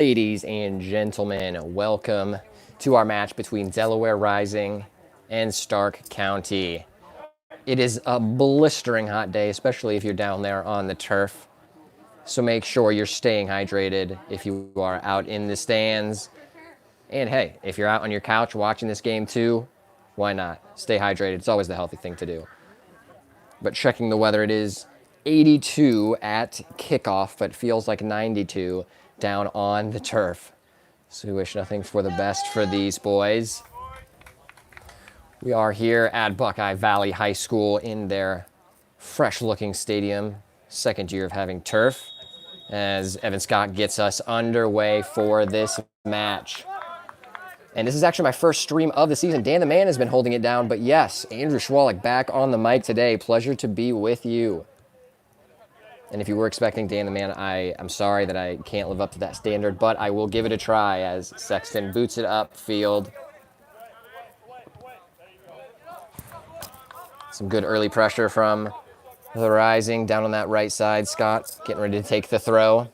Ladies and gentlemen, welcome to our match between Delaware Rising and Stark County. It is a blistering hot day, especially if you're down there on the turf. So make sure you're staying hydrated if you are out in the stands. And hey, if you're out on your couch watching this game too, why not? Stay hydrated. It's always the healthy thing to do. But checking the weather, it is 82 at kickoff, but feels like 92 down on the turf. So we wish nothing for the best for these boys. We are here at Buckeye Valley High School in their fresh-looking stadium, second year of having turf, as Evan Scott gets us underway for this match. And this is actually my first stream of the season. Dan the Man has been holding it down, but yes, Andrew Schwalik back on the mic today. Pleasure to be with you. And if you were expecting Dan the Man, I'm sorry that I can't live up to that standard, but I will give it a try as Sexton boots it up field. Some good early pressure from the Rising down on that right side. Scott getting ready to take the throw.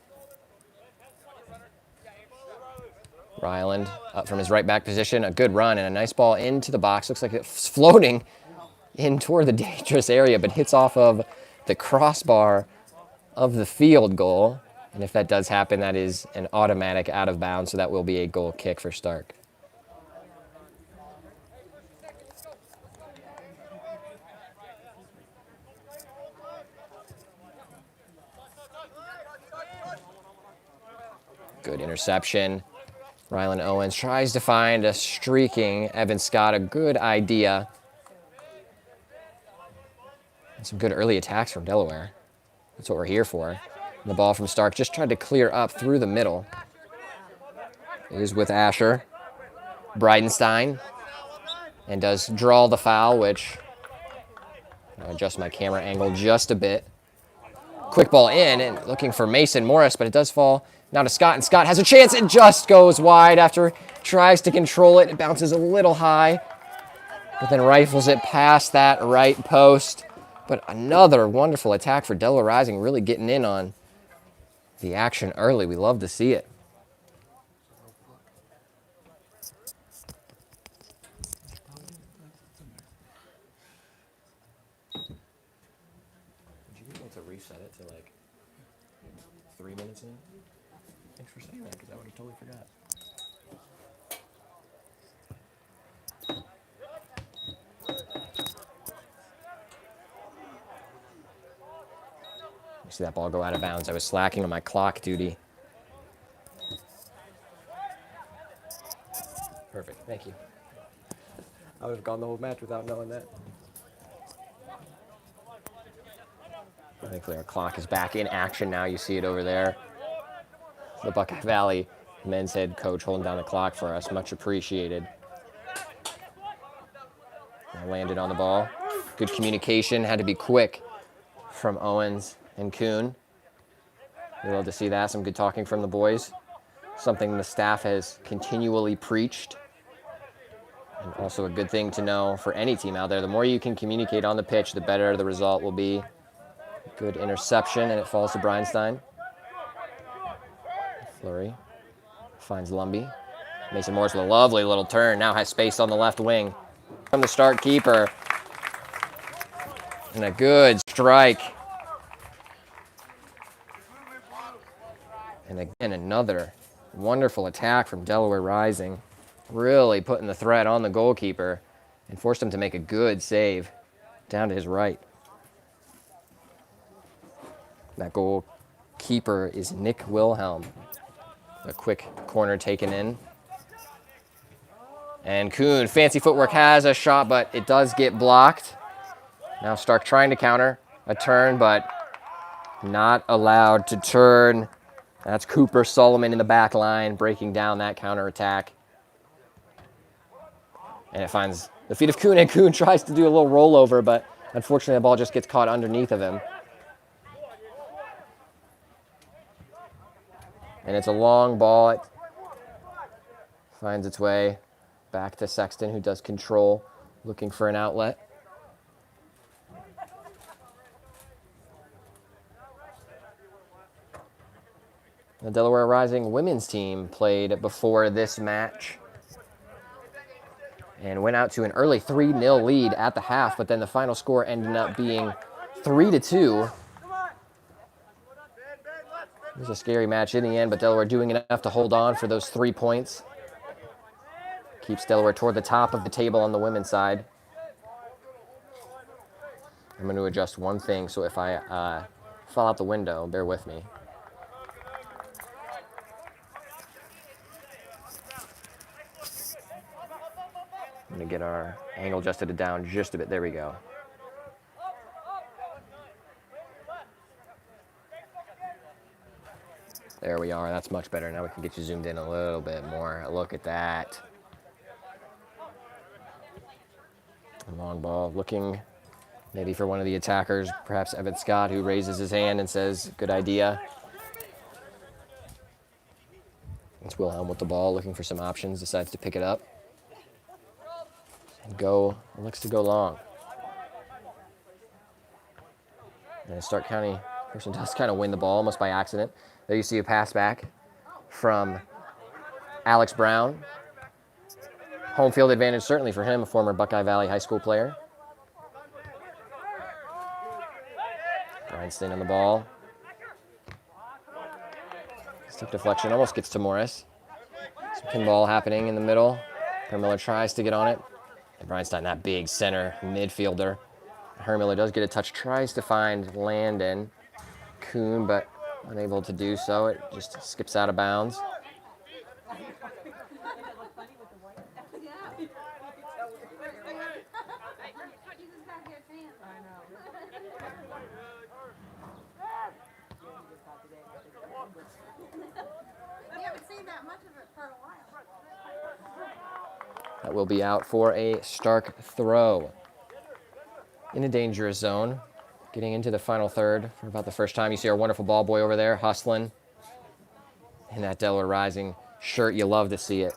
Ryland up from his right back position. A good run and a nice ball into the box. Looks like it's floating in toward the dangerous area, but hits off of the crossbar of the field goal. And if that does happen, that is an automatic out of bounds, so that will be a goal kick for Stark. Good interception. Rylan Owens tries to find a streaking Evan Scott, a good idea. And some good early attacks from Delaware. That's what we're here for. And the ball from Stark just tried to clear up through the middle. It is with Asher. Bridenstine. And does draw the foul, which I'll adjust my camera angle just a bit. Quick ball in and looking for Mason Morris, but it does fall now to Scott, and Scott has a chance. It just goes wide after tries to control it. It bounces a little high, but then rifles it past that right post. But another wonderful attack for Delaware Rising, really getting in on the action early. We love to see it. Would you be able to reset it to like 3 minutes in? Thanks for saying that, because I would have totally forgot. You see that ball go out of bounds. I was slacking on my clock duty. Perfect, thank you. I would have gone the whole match without knowing that. Thankfully, our clock is back in action now. You see it over there. The Buckeye Valley men's head coach holding down the clock for us. Much appreciated. Landed on the ball. Good communication. Had to be quick from Owens and Kuhn. We love to see that. Some good talking from the boys. Something the staff has continually preached. And also a good thing to know for any team out there. The more you can communicate on the pitch, the better the result will be. Good interception, and it falls to Bridenstine. Flurry finds Lumby. Mason Morris with a lovely little turn. Now has space on the left wing from the Stark keeper. And a good strike. And again, another wonderful attack from Delaware Rising. Really putting the threat on the goalkeeper and forced him to make a good save down to his right. That goalkeeper is Nick Wilhelm. A quick corner taken in. And Kuhn, fancy footwork, has a shot, but it does get blocked. Now Stark trying to counter a turn, but not allowed to turn. That's Cooper Solomon in the back line, breaking down that counterattack. And it finds the feet of Kuhn, and Kuhn tries to do a little rollover, but unfortunately the ball just gets caught underneath of him. And it's a long ball. It finds its way back to Sexton, who does control, looking for an outlet. The Delaware Rising women's team played before this match and went out to an early 3-0 lead at the half, but then the final score ended up being 3-2. It was a scary match in the end, but Delaware doing enough to hold on for those 3 points. Keeps Delaware toward the top of the table on the women's side. I'm going to adjust one thing, so if I fall out the window, bear with me. I'm going to get our angle adjusted down just a bit. There we go. There we are. That's much better. Now we can get you zoomed in a little bit more. Look at that. Long ball looking maybe for one of the attackers, perhaps Evan Scott, who raises his hand and says, good idea. It's Wilhelm with the ball, looking for some options, decides to pick it up. And looks to go long. And Stark County person does kind of win the ball almost by accident. There you see a pass back from Alex Brown. Home field advantage certainly for him, a former Buckeye Valley High School player. Einstein on the ball. Stick deflection almost gets to Morris. Some pinball happening in the middle. Hermiller tries to get on it. And Breinstein, that big center midfielder. Hermiller does get a touch, tries to find Landon Kuhn, but unable to do so. It just skips out of bounds. That will be out for a Stark throw. In a dangerous zone. Getting into the final third for about the first time. You see our wonderful ball boy over there, hustling. In that Delaware Rising shirt, you love to see it.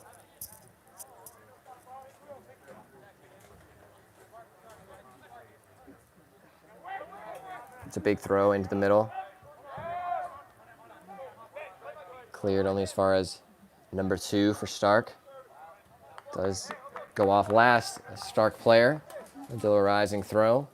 It's a big throw into the middle. Cleared only as far as number 2 for Stark. Does go off last, a Stark player. A Delaware Rising throw.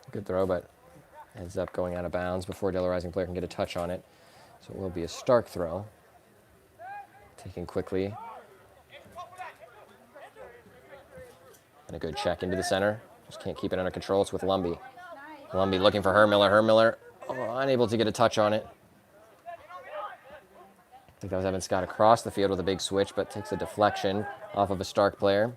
Good throw, but ends up going out of bounds before Delaware Rising player can get a touch on it. So it will be a Stark throw. Taken quickly. And a good check into the center. Just can't keep it under control. It's with Lumby. Lumby looking for Hermiller. Hermiller unable to get a touch on it. I think that was Evan Scott across the field with a big switch, but takes a deflection off of a Stark player.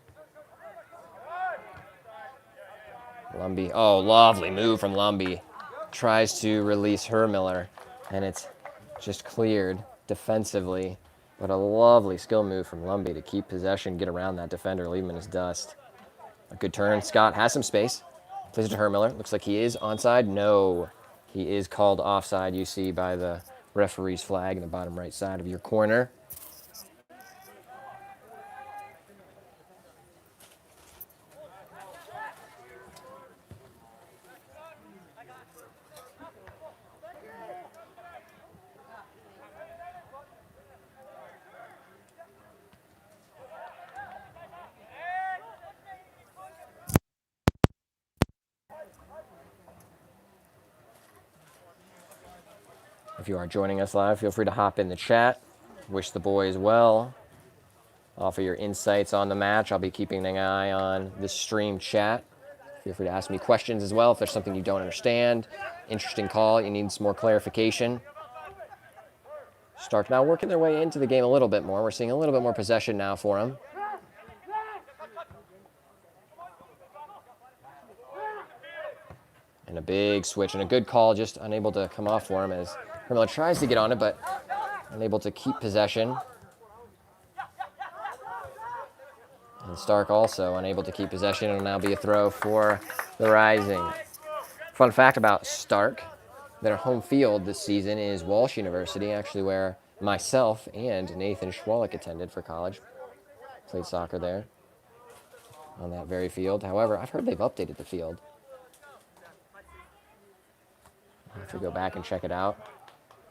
Lumby, oh, lovely move from Lumby. Tries to release Hermiller, and it's just cleared defensively. But a lovely skill move from Lumby to keep possession, get around that defender, leave him in his dust. A good turn. Scott has some space. Plays it to Hermiller. Looks like he is onside. No, he is called offside, you see by the referee's flag in the bottom right side of your corner. If you are joining us live, feel free to hop in the chat. Wish the boys well. Offer your insights on the match. I'll be keeping an eye on the stream chat. Feel free to ask me questions as well if there's something you don't understand. Interesting call, you need some more clarification. Stark now working their way into the game a little bit more. We're seeing a little bit more possession now for them. And a big switch and a good call, just unable to come off for him as Hermiller tries to get on it, but unable to keep possession. And Stark also unable to keep possession. It'll now be a throw for the Rising. Fun fact about Stark, Their home field this season is Walsh University, actually where myself and Nathan Schwalik attended for college. Played soccer there on that very field. However, I've heard they've updated the field. I'll have to go back and check it out.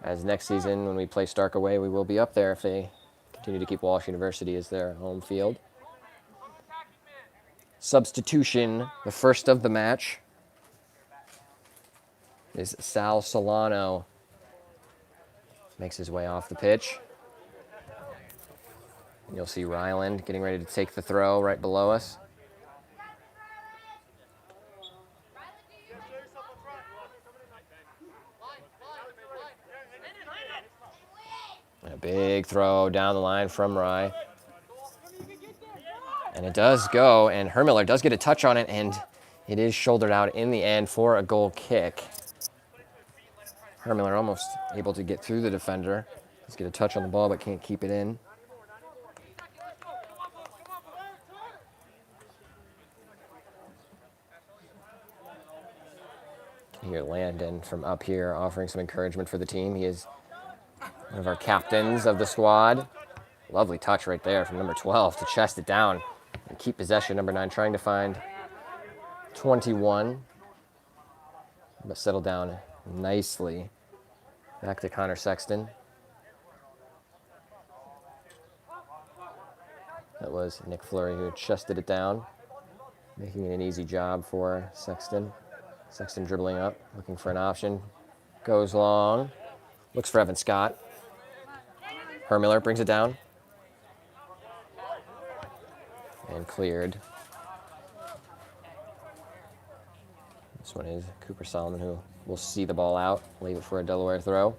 As next season, when we play Stark away, we will be up there if they continue to keep Walsh University as their home field. Substitution, the first of the match, is Sal Solano. Makes his way off the pitch. And you'll see Ryland getting ready to take the throw right below us. And a big throw down the line from Rye. And it does go, and Hermiller does get a touch on it, and it is shouldered out in the end for a goal kick. Hermiller almost able to get through the defender. Does get a touch on the ball, but can't keep it in. Here, Landon from up here offering some encouragement for the team. He is one of our captains of the squad. Lovely touch right there from number 12 to chest it down and keep possession. Number 9 trying to find 21, but settle down nicely. Back to Connor Sexton. That was Nick Fleury who chested it down, making it an easy job for Sexton. Sexton dribbling up, looking for an option. Goes long, looks for Evan Scott. Hermiller brings it down. And cleared. This one is Cooper Solomon, who will see the ball out, leave it for a Delaware throw.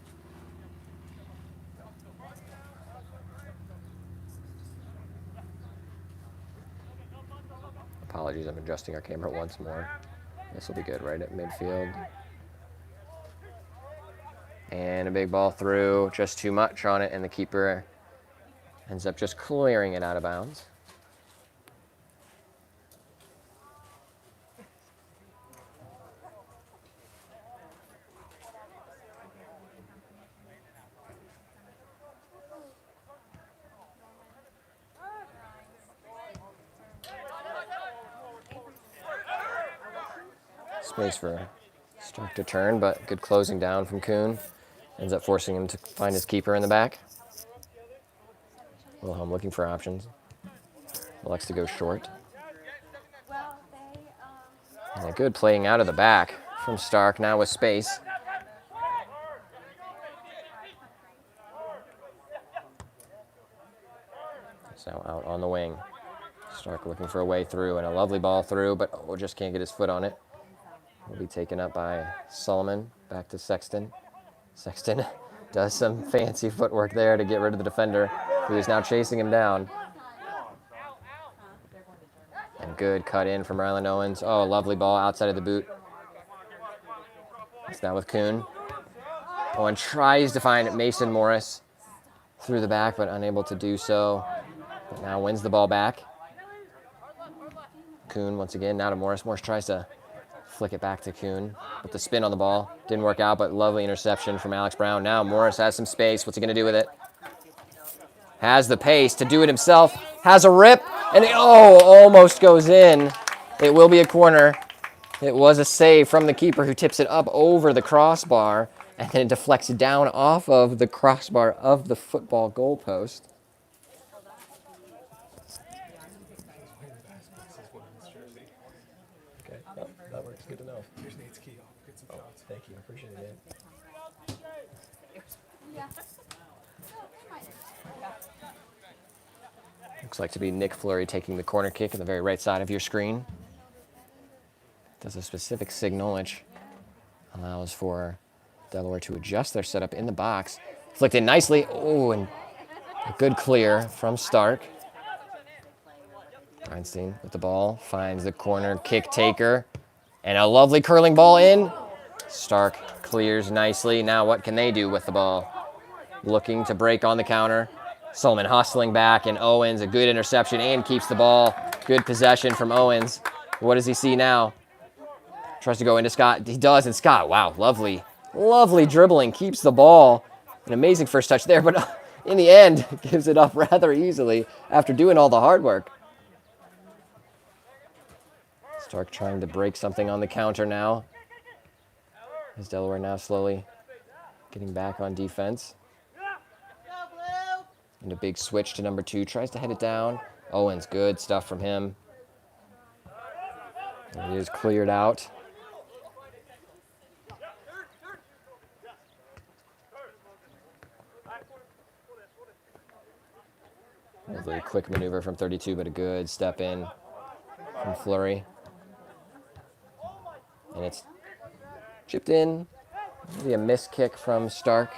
Apologies, I'm adjusting our camera once more. This will be good right at midfield. And a big ball through, just too much on it, and the keeper ends up just clearing it out of bounds. Space for Stark to turn, but good closing down from Kuhn. Ends up forcing him to find his keeper in the back. Wilhelm looking for options. Elects to go short. And a good playing out of the back from Stark, now with space. It's now out on the wing. Stark looking for a way through, and a lovely ball through, but just can't get his foot on it. Will be taken up by Solomon. Back to Sexton. Sexton does some fancy footwork there to get rid of the defender, who is now chasing him down. And good cut in from Ryland Owens. Oh, a lovely ball outside of the boot. It's now with Kuhn. Owen tries to find Mason Morris through the back, but unable to do so. But now wins the ball back. Kuhn once again, now to Morris. Morris tries to flick it back to Kuhn, but the spin on the ball didn't work out, but lovely interception from Alex Brown. Now Morris has some space. What's he going to do with it? Has the pace to do it himself. Has a rip, and almost goes in. It will be a corner. It was a save from the keeper, who tips it up over the crossbar, and then it deflects down off of the crossbar of the football goalpost. Okay, that works. Good to know. Here's Nate's key. Get some shots. Thank you. Appreciate it. Looks like to be Nick Fleury taking the corner kick on the very right side of your screen. Does a specific signal, which allows for Delaware to adjust their setup in the box. Flicked in nicely. Oh, and a good clear from Stark. Einstein with the ball, finds the corner kick taker, and a lovely curling ball in. Stark clears nicely. Now what can they do with the ball? Looking to break on the counter. Solomon hustling back, and Owens, a good interception, and keeps the ball. Good possession from Owens. What does he see now? Tries to go into Scott. He does, and Scott, wow, lovely Lovely dribbling, keeps the ball. An amazing first touch there, but in the end, gives it up rather easily after doing all the hard work. Stark trying to break something on the counter now. As Delaware now slowly getting back on defense. And a big switch to number 2. Tries to head it down. Owens, good stuff from him. And it is cleared out. A very quick maneuver from 32, but a good step in from Fleury. And it's chipped in. Maybe a missed kick from Stark.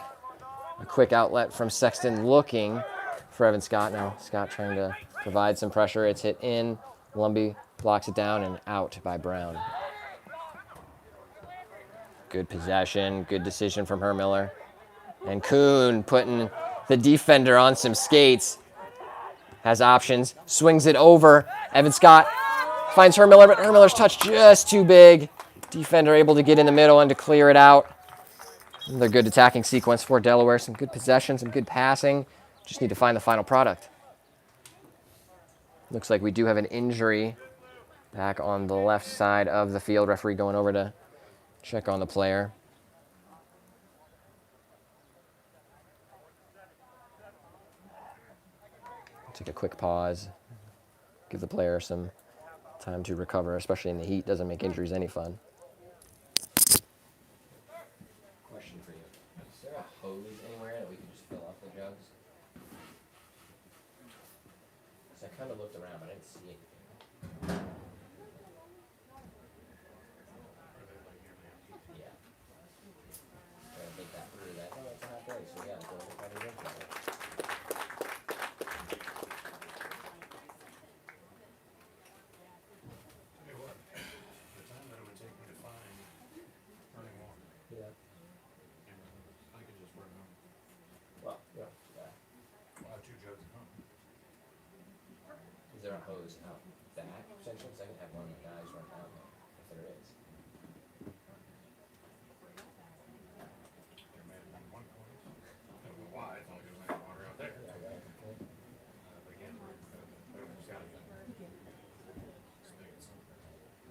A quick outlet from Sexton looking for Evan Scott. Now Scott trying to provide some pressure. It's hit in. Lumby blocks it down and out by Brown. Good possession. Good decision from Hermiller. And Kuhn putting the defender on some skates. Has options. Swings it over. Evan Scott finds Hermiller, but Hermiller's touch just too big. Defender able to get in the middle and to clear it out. Another good attacking sequence for Delaware. Some good possession, some good passing. Just need to find the final product. Looks like we do have an injury back on the left side of the field. Referee going over to check on the player. Take a quick pause. Give the player some time to recover, especially in the heat. Doesn't make injuries any fun. Question for you. Is there a hose anywhere that we can just fill up the jugs? Because I kind of looked around, but I didn't see anything. Yeah. Try to think that through that. Oh, it's a hot day, so yeah, go try to drink that. Yeah. I could just work home. Well, yeah. I'll have 2 jugs at home. Is there a hose out back section? Because I can have one of the guys run down there, if there is. There may have been one point. I don't know why. It's only because there's water out there. Yeah, right. But again, it's got to be.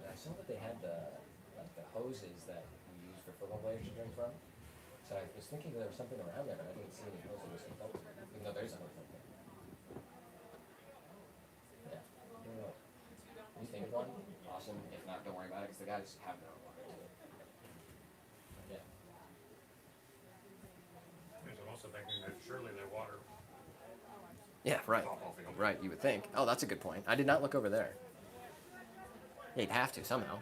I saw that they had the hoses that you use for football players to drink from. So I was thinking there was something around there, but I didn't see any hoses. Even though there's a hose up there. Yeah. I don't know. You think of one? Awesome. If not, don't worry about it because the guys have their own water too. Yeah. I'm also thinking that surely their water. Yeah, right. Right, you would think. Oh, that's a good point. I did not look over there. Yeah, you'd have to somehow.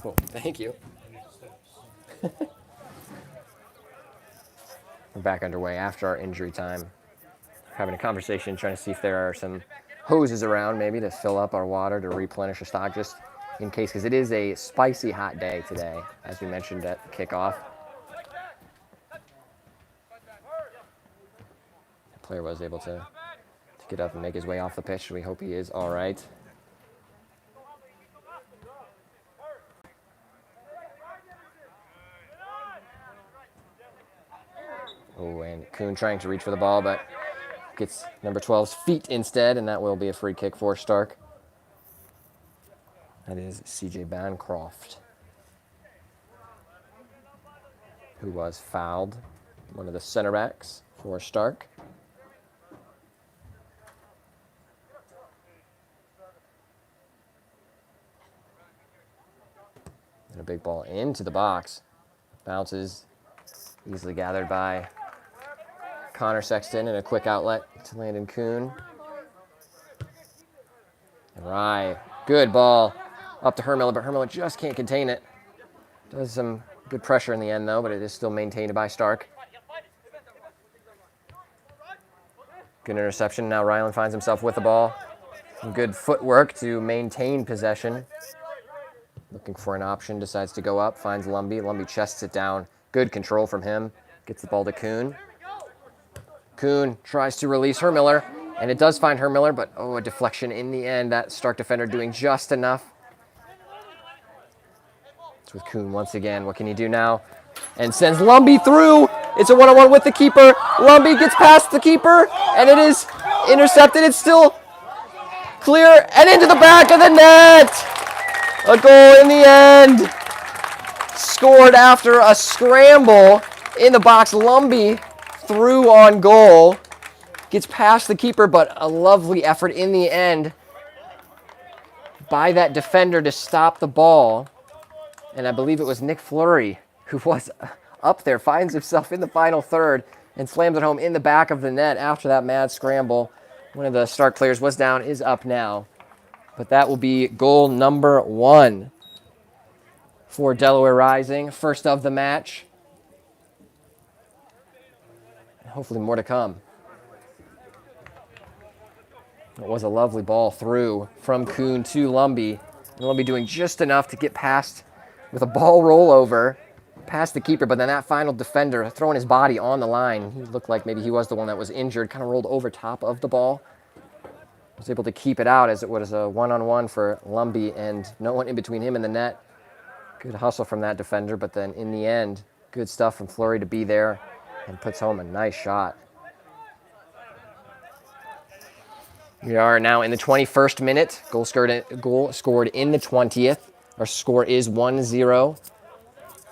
Cool. Thank you. We're back underway after our injury time. Having a conversation, trying to see if there are some hoses around maybe to fill up our water to replenish our stock just in case, because it is a spicy hot day today, as we mentioned at kickoff. The player was able to get up and make his way off the pitch. We hope he is all right. Oh, and Kuhn trying to reach for the ball, but gets number 12's feet instead, and that will be a free kick for Stark. That is C.J. Bancroft, who was fouled, one of the center backs for Stark. And a big ball into the box. Bounces, easily gathered by Connor Sexton, and a quick outlet to Landon Kuhn. And Rye, good ball up to Hermiller, but Hermiller just can't contain it. Does some good pressure in the end, though, but it is still maintained by Stark. Good interception. Now Ryland finds himself with the ball. Some good footwork to maintain possession. Looking for an option, decides to go up, finds Lumby. Lumby chests it down. Good control from him. Gets the ball to Kuhn. Kuhn tries to release Hermiller. And it does find Hermiller, but a deflection in the end. That Stark defender doing just enough. It's with Kuhn once again. What can he do now? And sends Lumby through. It's a one-on-one with the keeper. Lumby gets past the keeper, and it is intercepted. It's still clear, and into the back of the net. A goal in the end. Scored after a scramble in the box. Lumby through on goal. Gets past the keeper, but a lovely effort in the end by that defender to stop the ball. And I believe it was Nick Fleury who was up there, finds himself in the final third and slams it home in the back of the net after that mad scramble. One of the Stark players was down, is up now. But that will be goal number 1 for Delaware Rising. First of the match. Hopefully more to come. It was a lovely ball through from Kuhn to Lumby. And Lumby doing just enough to get past with a ball rollover past the keeper, but then that final defender throwing his body on the line. He looked like maybe he was the one that was injured, kind of rolled over top of the ball. Was able to keep it out as it was a one-on-one for Lumby and no one in between him and the net. Good hustle from that defender, but then in the end, good stuff from Fleury to be there and puts home a nice shot. We are now in the 21st minute. Goal scored in the 20th. Our score is 1-0.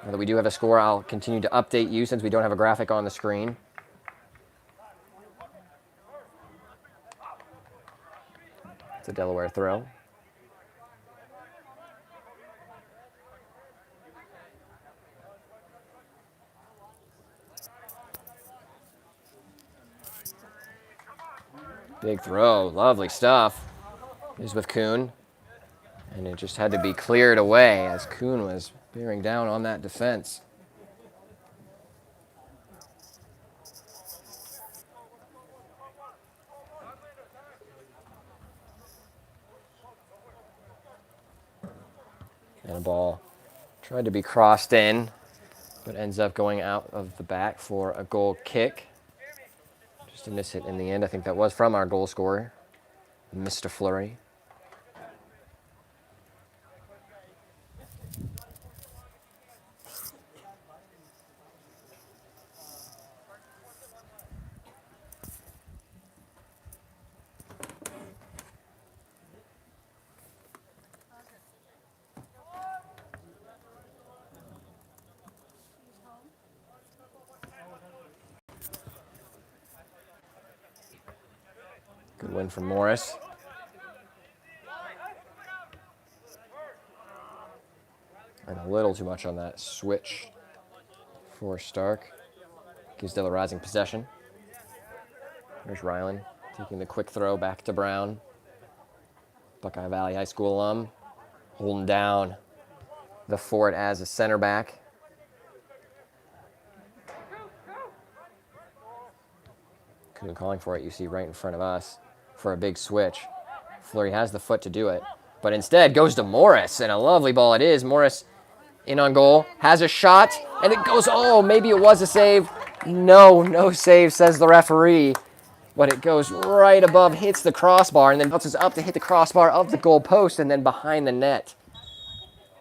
Now that we do have a score, I'll continue to update you since we don't have a graphic on the screen. It's a Delaware throw. Big throw, lovely stuff. Is with Kuhn. And it just had to be cleared away as Kuhn was bearing down on that defense. And a ball tried to be crossed in, but ends up going out of the back for a goal kick. Just a miss hit in the end. I think that was from our goal scorer, Mr. Fleury. Good win from Morris. And a little too much on that switch for Stark. Gives Delaware Rising possession. There's Ryland taking the quick throw back to Brown. Buckeye Valley High School alum. Holding down the fort as a center back. Kuhn calling for it, you see right in front of us for a big switch. Fleury has the foot to do it, but instead goes to Morris, and a lovely ball it is. Morris in on goal, has a shot, and it goes, maybe it was a save. No save, says the referee. But it goes right above, hits the crossbar, and then bounces up to hit the crossbar of the goal post, and then behind the net.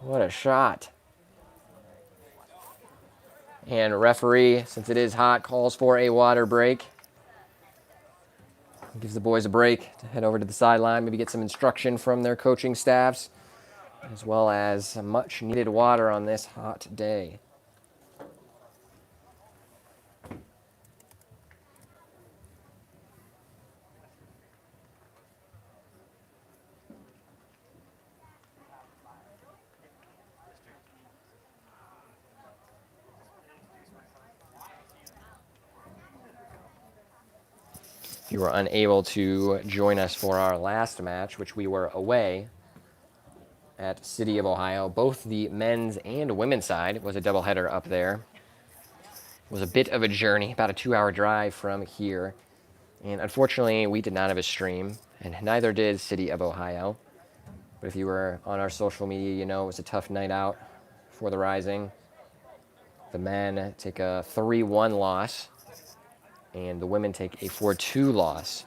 What a shot. And referee, since it is hot, calls for a water break. Gives the boys a break to head over to the sideline, maybe get some instruction from their coaching staffs, as well as some much needed water on this hot day. If you were unable to join us for our last match, which we were away at City of Ohio, both the men's and women's side, it was a doubleheader up there. It was a bit of a journey, about a 2-hour drive from here. And unfortunately, we did not have a stream, and neither did City of Ohio. But if you were on our social media, you know it was a tough night out for the Rising. The men take a 3-1 loss, and the women take a 4-2 loss.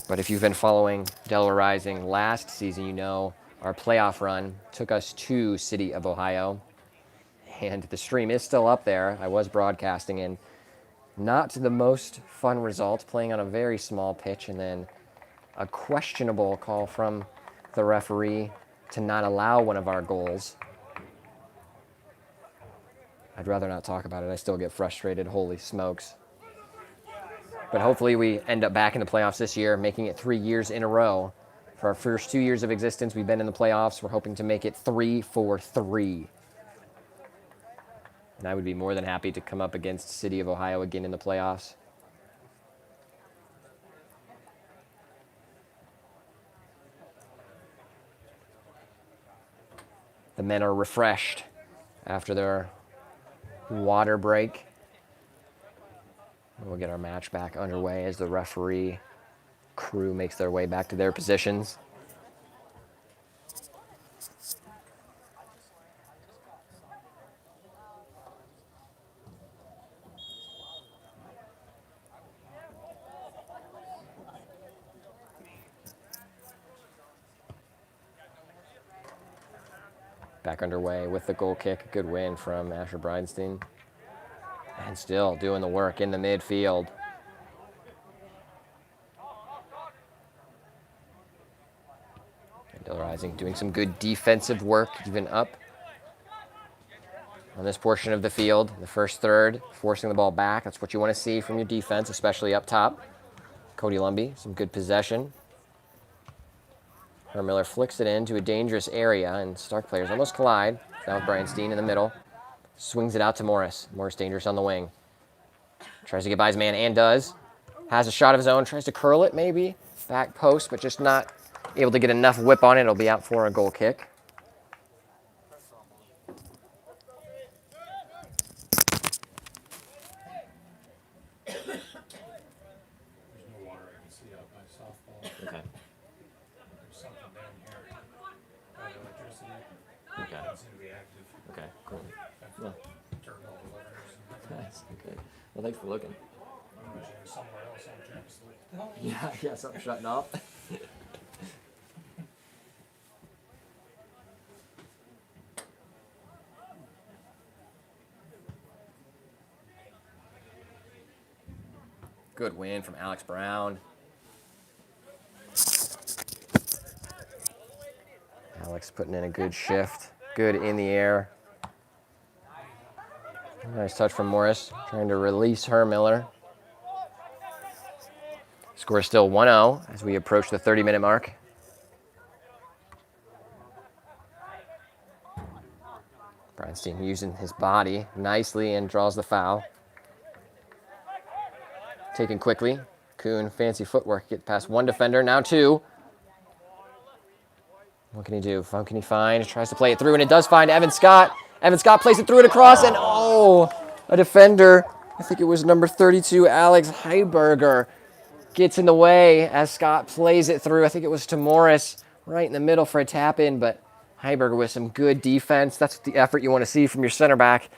But if you've been following Delaware Rising last season, you know our playoff run took us to City of Ohio. And the stream is still up there. I was broadcasting in not the most fun result, playing on a very small pitch, and then a questionable call from the referee to not allow one of our goals. I'd rather not talk about it. I still get frustrated. Holy smokes. But hopefully we end up back in the playoffs this year, making it 3 years in a row. For our first 2 years of existence, we've been in the playoffs. We're hoping to make it 3 for 3. And I would be more than happy to come up against City of Ohio again in the playoffs. The men are refreshed after their water break. We'll get our match back underway as the referee crew makes their way back to their positions. Back underway with the goal kick. Good win from Asher Bridenstine. And still doing the work in the midfield. Delaware Rising doing some good defensive work, even up on this portion of the field. The first third, forcing the ball back. That's what you want to see from your defense, especially up top. Cody Lumby, some good possession. Miller flicks it into a dangerous area, and Stark players almost collide. Now with Bridenstine in the middle. Swings it out to Morris. Morris dangerous on the wing. Tries to get by his man and does. Has a shot of his own. Tries to curl it maybe. Back post, but just not able to get enough whip on it. It'll be out for a goal kick. There's no water I can see out by softball. Okay. There's something down here. By the electricity. Okay. Doesn't seem to be active. Okay, cool. I've Well, turned all the levers. nice. Okay. Well, thanks for looking. Usually somewhere else I'm trying to sleep. Yeah, something shutting off. Good win from Alex Brown. Alex putting in a good shift. Good in the air. Nice touch from Morris, trying to release Miller. Score still 1-0 as we approach the 30-minute mark. Bridenstine using his body nicely and draws the foul. Taken quickly. Kuhn, fancy footwork, get past one defender, now two. What can he do? What can he find? Tries to play it through, and it does find Evan Scott. Evan Scott plays it through and across, and a defender. I think it was number 32, Alex Heiberger, gets in the way as Scott plays it through. I think it was to Morris right in the middle for a tap in, but Heiberger with some good defense. That's the effort you want to see from your center back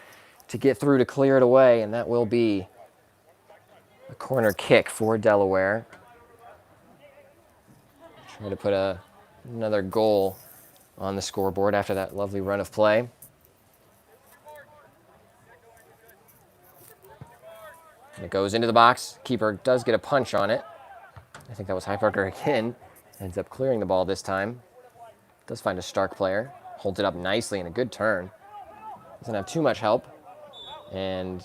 to get through to clear it away, and that will be a corner kick for Delaware. Try to put another goal on the scoreboard after that lovely run of play. And it goes into the box. Keeper does get a punch on it. I think that was Heiberger again. Ends up clearing the ball this time. Does find a Stark player. Holds it up nicely in a good turn. Doesn't have too much help. And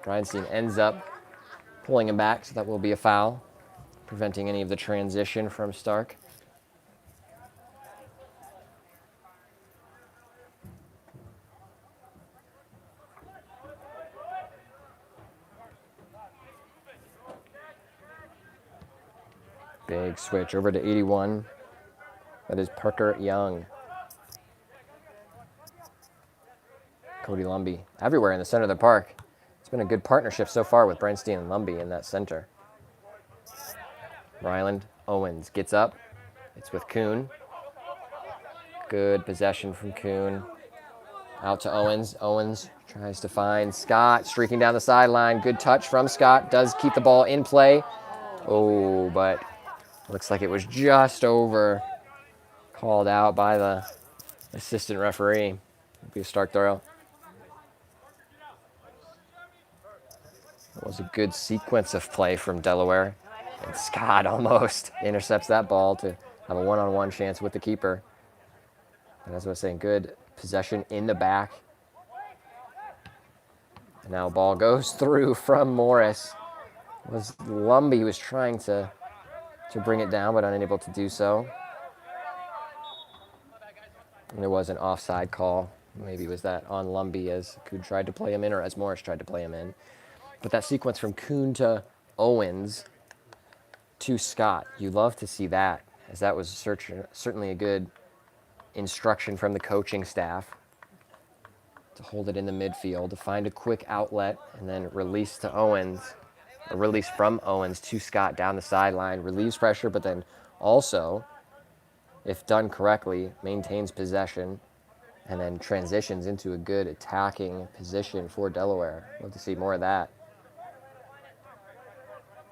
Bridenstine ends up pulling him back, so that will be a foul, preventing any of the transition from Stark. Big switch over to 81. That is Parker Young. Cody Lumby. Everywhere in the center of the park. It's been a good partnership so far with Bridenstine and Lumby in that center. Ryland Owens gets up. It's with Kuhn. Good possession from Kuhn. Out to Owens. Owens tries to find Scott, streaking down the sideline. Good touch from Scott. Does keep the ball in play. Oh, but Looks like it was just over. Called out by the assistant referee. It'll be a Stark throw. It was a good sequence of play from Delaware. And Scott almost intercepts that ball to have a one-on-one chance with the keeper. And as I was saying, good possession in the back. And now ball goes through from Morris. Lumby was trying to bring it down, but unable to do so. And there was an offside call. Maybe it was that on Lumby as Kuhn tried to play him in, or as Morris tried to play him in. But that sequence from Kuhn to Owens to Scott, you love to see that, as that was certainly a good instruction from the coaching staff to hold it in the midfield, to find a quick outlet, and then release to Owens, or release from Owens to Scott down the sideline, relieves pressure, but then also, if done correctly, maintains possession, and then transitions into a good attacking position for Delaware. Love to see more of that.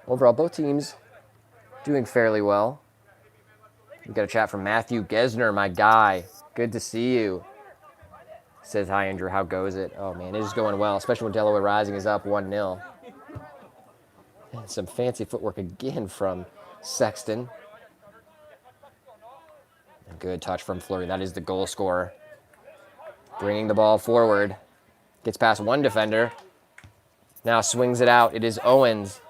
Overall, both teams doing fairly well. We got a chat from Matthew Gesner, my guy. Good to see you. Says, hi, Andrew. How goes it? Oh, man, it is going well, especially when Delaware Rising is up 1-0. And some fancy footwork again from Sexton. A good touch from Fleury. That is the goal scorer. Bringing the ball forward. Gets past one defender. Now swings it out. It is Owens.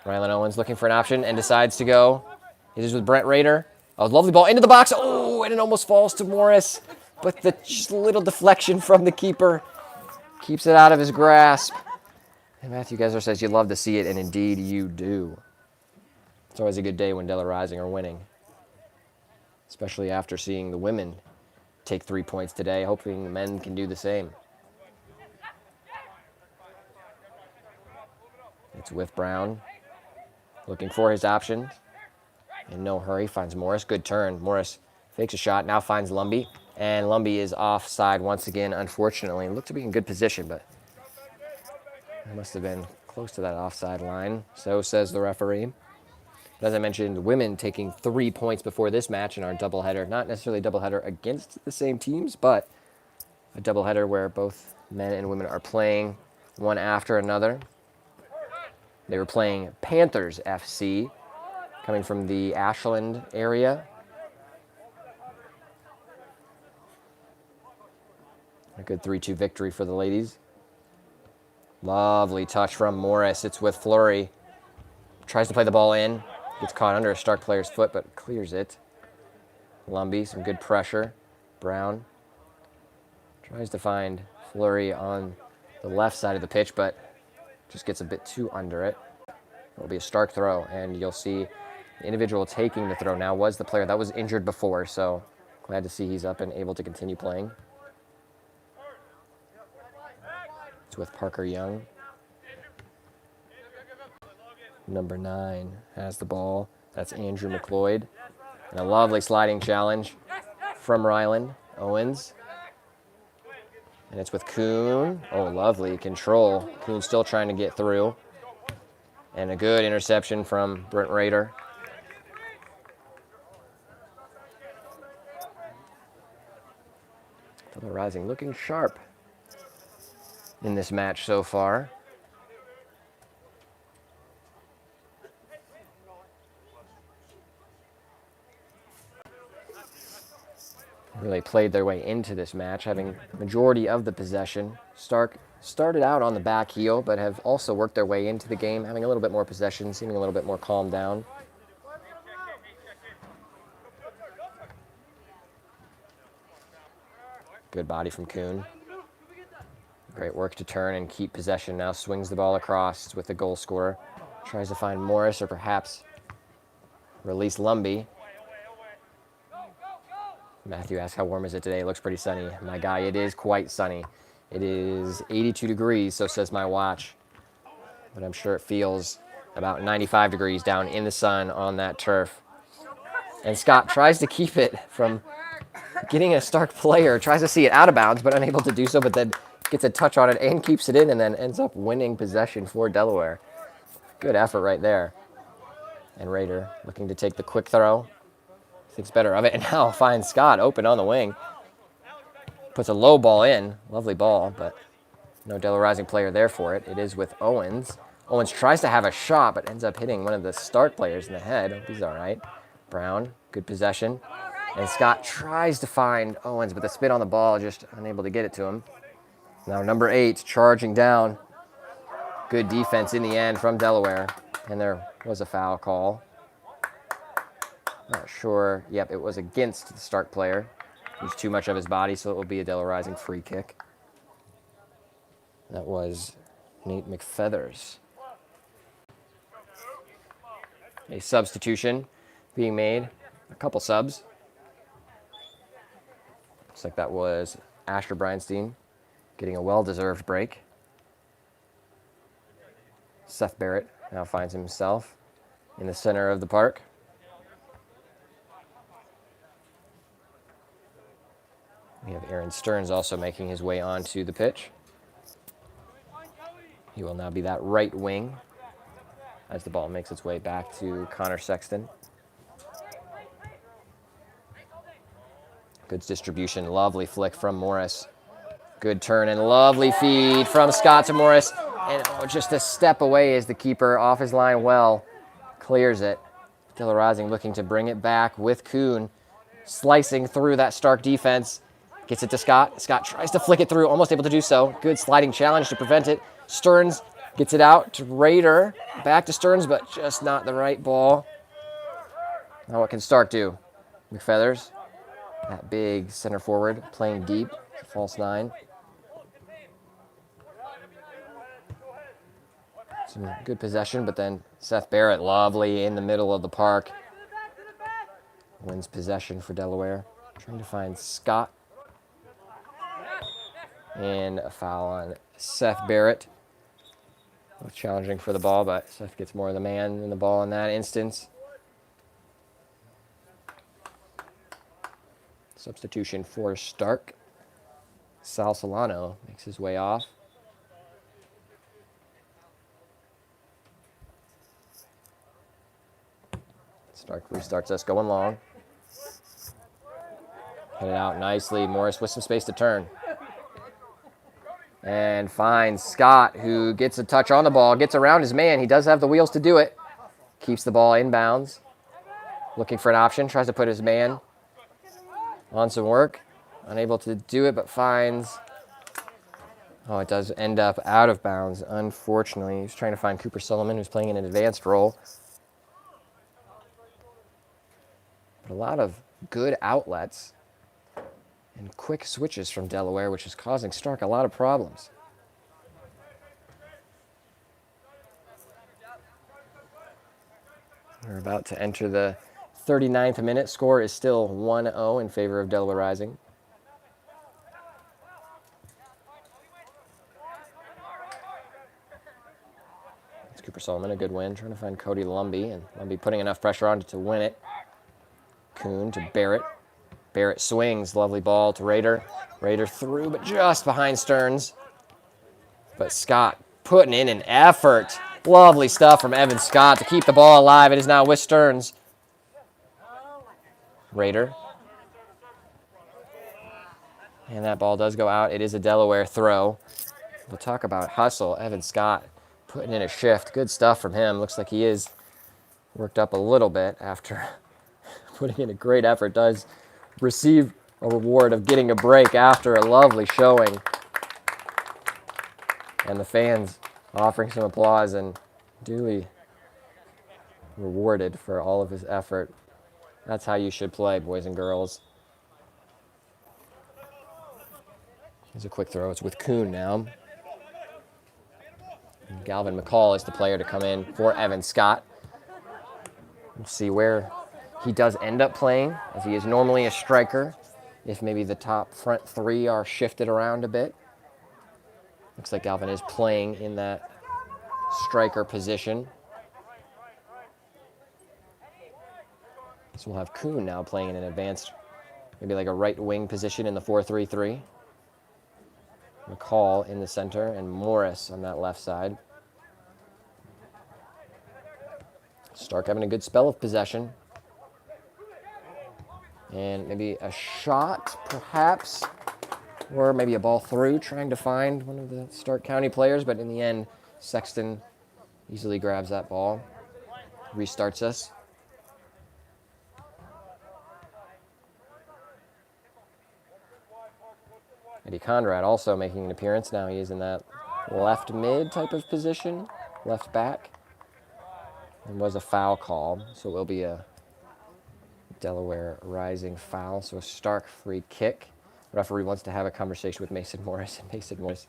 Rylan Owens looking for an option and decides to go. It is with Brent Rader. A lovely ball into the box. Oh, and it almost falls to Morris. But the just little deflection from the keeper keeps it out of his grasp. And Matthew Gesser says, you love to see it, and indeed you do. It's always a good day when Delaware Rising are winning, especially after seeing the women take 3 points today, hoping the men can do the same. It's with Brown, looking for his options. In no hurry, finds Morris. Good turn. Morris fakes a shot, now finds Lumby. And Lumby is offside once again, unfortunately. Looked to be in good position, but it must have been close to that offside line. So says the referee. But as I mentioned, the women taking 3 points before this match in our doubleheader. Not necessarily a doubleheader against the same teams, but a doubleheader where both men and women are playing one after another. They were playing Panthers FC, coming from the Ashland area. A good 3-2 victory for the ladies. Lovely touch from Morris. It's with Fleury. Tries to play the ball in. Gets caught under a Stark player's foot, but clears it. Lumby, some good pressure. Brown tries to find Fleury on the left side of the pitch, but just gets a bit too under it. It'll be a Stark throw, and you'll see the individual taking the throw now was the player that was injured before, so glad to see he's up and able to continue playing. It's with Parker Young. Number 9 has the ball. That's Andrew McLeod. And a lovely sliding challenge from Ryland Owens. And it's with Kuhn. Oh, lovely control. Kuhn still trying to get through. And a good interception from Brent Rader. Delaware Rising looking sharp in this match so far. Really played their way into this match, having majority of the possession. Stark started out on the back heel, but have also worked their way into the game, having a little bit more possession, seeming a little bit more calmed down. Good body from Kuhn. Great work to turn and keep possession. Now swings the ball across with the goal scorer. Tries to find Morris or perhaps release Lumby. Matthew asks, how warm is it today? It looks pretty sunny. My guy, it is quite sunny. It is 82 degrees, so says my watch. But I'm sure it feels about 95 degrees down in the sun on that turf. And Scott tries to keep it from getting a Stark player, tries to see it out of bounds, but unable to do so, but then gets a touch on it and keeps it in and then ends up winning possession for Delaware. Good effort right there. And Rader looking to take the quick throw. Thinks better of it, and now finds Scott open on the wing. Puts a low ball in. Lovely ball, but no Delaware Rising player there for it. It is with Owens. Owens tries to have a shot, but ends up hitting one of the Stark players in the head. Hope he's all right. Brown, good possession. And Scott tries to find Owens, but the spin on the ball, just unable to get it to him. Now number 8 charging down. Good defense in the end from Delaware. And there was a foul call. Not sure. Yep, it was against the Stark player. Used too much of his body, so it will be a Delaware Rising free kick. That was Nate McFeathers. A substitution being made. A couple subs. Looks like that was Asher Breinstein getting a well-deserved break. Seth Barrett now finds himself in the center of the park. We have Aaron Stearns also making his way onto the pitch. He will now be that right wing as the ball makes its way back to Connor Sexton. Good distribution, lovely flick from Morris. Good turn and lovely feed from Scott to Morris. And just a step away as the keeper off his line well. Clears it. Delaware Rising looking to bring it back with Kuhn. Slicing through that Stark defense. Gets it to Scott. Scott tries to flick it through, almost able to do so. Good sliding challenge to prevent it. Stearns gets it out to Rader. Back to Stearns, but just not the right ball. Now what can Stark do? McFeathers, that big center forward, playing deep. False 9. Some good possession, but then Seth Barrett, lovely in the middle of the park. Wins possession for Delaware. Trying to find Scott. And a foul on Seth Barrett. Challenging for the ball, but Seth gets more of the man than the ball in that instance. Substitution for Stark. Sal Solano makes his way off. Stark restarts us going long. Hit it out nicely. Morris with some space to turn. And finds Scott, who gets a touch on the ball, gets around his man. He does have the wheels to do it. Keeps the ball inbounds. Looking for an option. Tries to put his man on some work. Unable to do it, but finds... Oh, it does end up out of bounds, unfortunately. He's trying to find Cooper Sullivan, who's playing in an advanced role. But a lot of good outlets and quick switches from Delaware, which is causing Stark a lot of problems. We're about to enter the 39th minute. Score is still 1-0 in favor of Delaware Rising. It's Cooper Solomon, a good win. Trying to find Cody Lumby, and Lumby putting enough pressure on to win it. Kuhn to Barrett. Barrett swings, lovely ball to Rader. Rader through, but just behind Stearns. But Scott putting in an effort. Lovely stuff from Evan Scott to keep the ball alive. It is now with Stearns. Rader. And that ball does go out. It is a Delaware throw. We'll talk about hustle. Evan Scott putting in a shift. Good stuff from him. Looks like he is worked up a little bit after putting in a great effort. Does receive a reward of getting a break after a lovely showing. And the fans offering some applause and duly rewarded for all of his effort. That's how you should play, boys and girls. Here's a quick throw. It's with Kuhn now. And Galvin McCall is the player to come in for Evan Scott. We'll see where he does end up playing, as he is normally a striker, if maybe the top front 3 are shifted around a bit. Looks like Galvin is playing in that striker position. So we'll have Kuhn now playing in an advanced, maybe like a right wing position in the 4-3-3. McCall in the center and Morris on that left side. Stark having a good spell of possession. And maybe a shot, perhaps, or maybe a ball through, trying to find one of the Stark County players, but in the end, Sexton easily grabs that ball, restarts us. Eddie Conrad also making an appearance. Now he is in that left mid type of position, left back. And was a foul call, so it will be a Delaware Rising foul, so a Stark free kick. The referee wants to have a conversation with Mason Morris, and Mason Morris,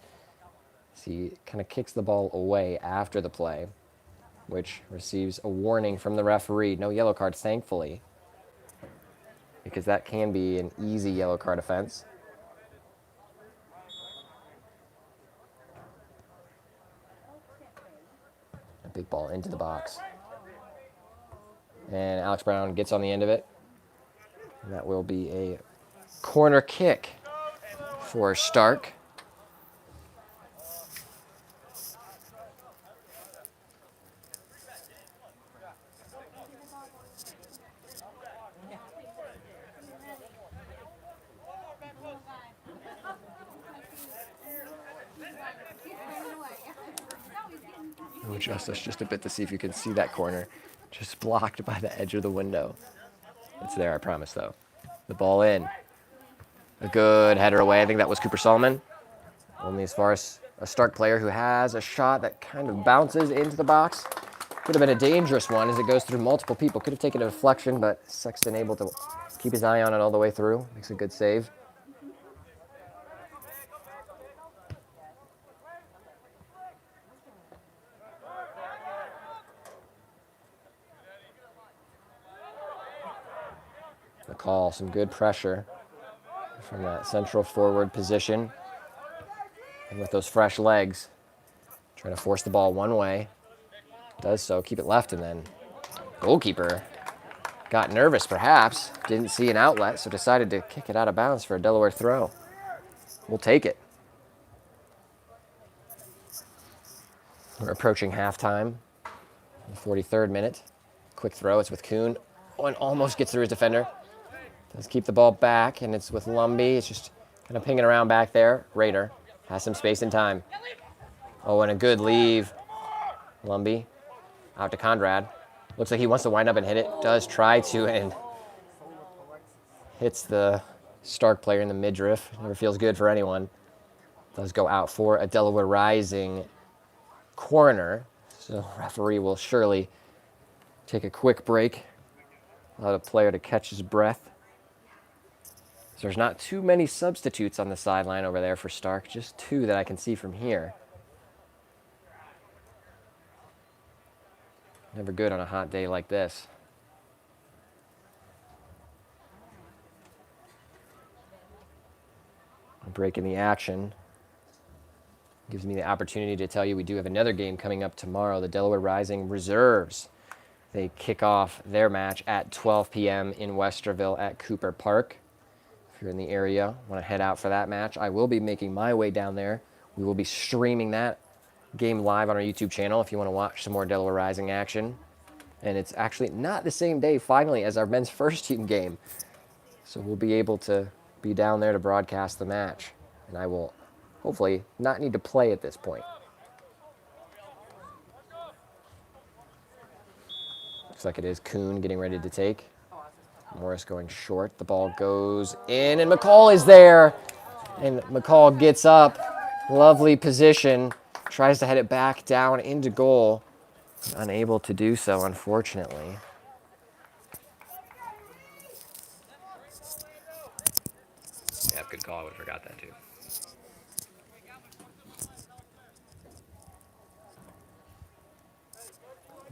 he kind of kicks the ball away after the play, which receives a warning from the referee. No yellow card, thankfully, because that can be an easy yellow card offense. A big ball into the box. And Alex Brown gets on the end of it. And that will be a corner kick for Stark. I'll adjust us just a bit to see if you can see that corner. Just blocked by the edge of the window. It's there, I promise, though. The ball in. A good header away. I think that was Cooper Solomon. Only as far as a Stark player who has a shot that kind of bounces into the box. Could have been a dangerous one as it goes through multiple people. Could have taken a deflection, but Sexton able to keep his eye on it all the way through. Makes a good save. McCall, some good pressure from that central forward position. And with those fresh legs, trying to force the ball one way. Does so, keep it left, and then goalkeeper got nervous perhaps, didn't see an outlet, so decided to kick it out of bounds for a Delaware throw. We'll take it. We're approaching halftime, the 43rd minute. Quick throw, it's with Kuhn. Oh, and almost gets through his defender. Does keep the ball back, and it's with Lumby. It's just kind of pinging around back there. Raider has some space and time. Oh, and a good leave. Lumby out to Conrad. Looks like he wants to wind up and hit it. Does try to, and hits the Stark player in the midriff. Never feels good for anyone. Does go out for a Delaware Rising corner. So referee will surely take a quick break. Allow the player to catch his breath. So there's not too many substitutes on the sideline over there for Stark. Just two that I can see from here. Never good on a hot day like this. A break in the action gives me the opportunity to tell you we do have another game coming up tomorrow. The Delaware Rising Reserves. They kick off their match at 12 p.m. in Westerville at Cooper Park. If you're in the area, want to head out for that match, I will be making my way down there. We will be streaming that game live on our YouTube channel if you want to watch some more Delaware Rising action. And it's actually not the same day, finally, as our men's first team game. So we'll be able to be down there to broadcast the match. And I will hopefully not need to play at this point. Looks like it is Kuhn getting ready to take. Morris going short. The ball goes in, and McCall is there. And McCall gets up. Lovely position. Tries to head it back down into goal. Unable to do so, unfortunately. Yeah, good call. I would have forgot that, too.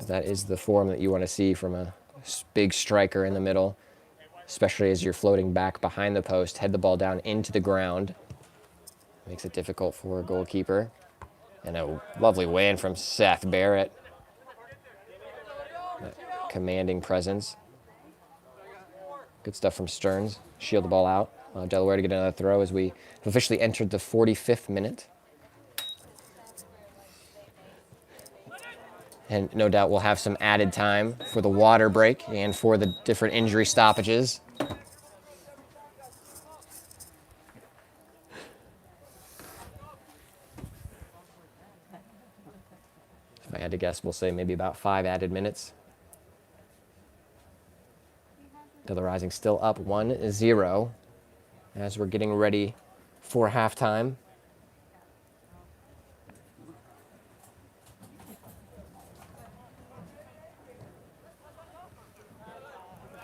That is the form that you want to see from a big striker in the middle, especially as you're floating back behind the post. Head the ball down into the ground. Makes it difficult for a goalkeeper. And a lovely win from Seth Barrett. That commanding presence. Good stuff from Stearns. Shield the ball out. Delaware to get another throw as we have officially entered the 45th minute. And no doubt we'll have some added time for the water break and for the different injury stoppages. If I had to guess, we'll say maybe about 5 added minutes. Delaware Rising still up 1-0 as we're getting ready for halftime.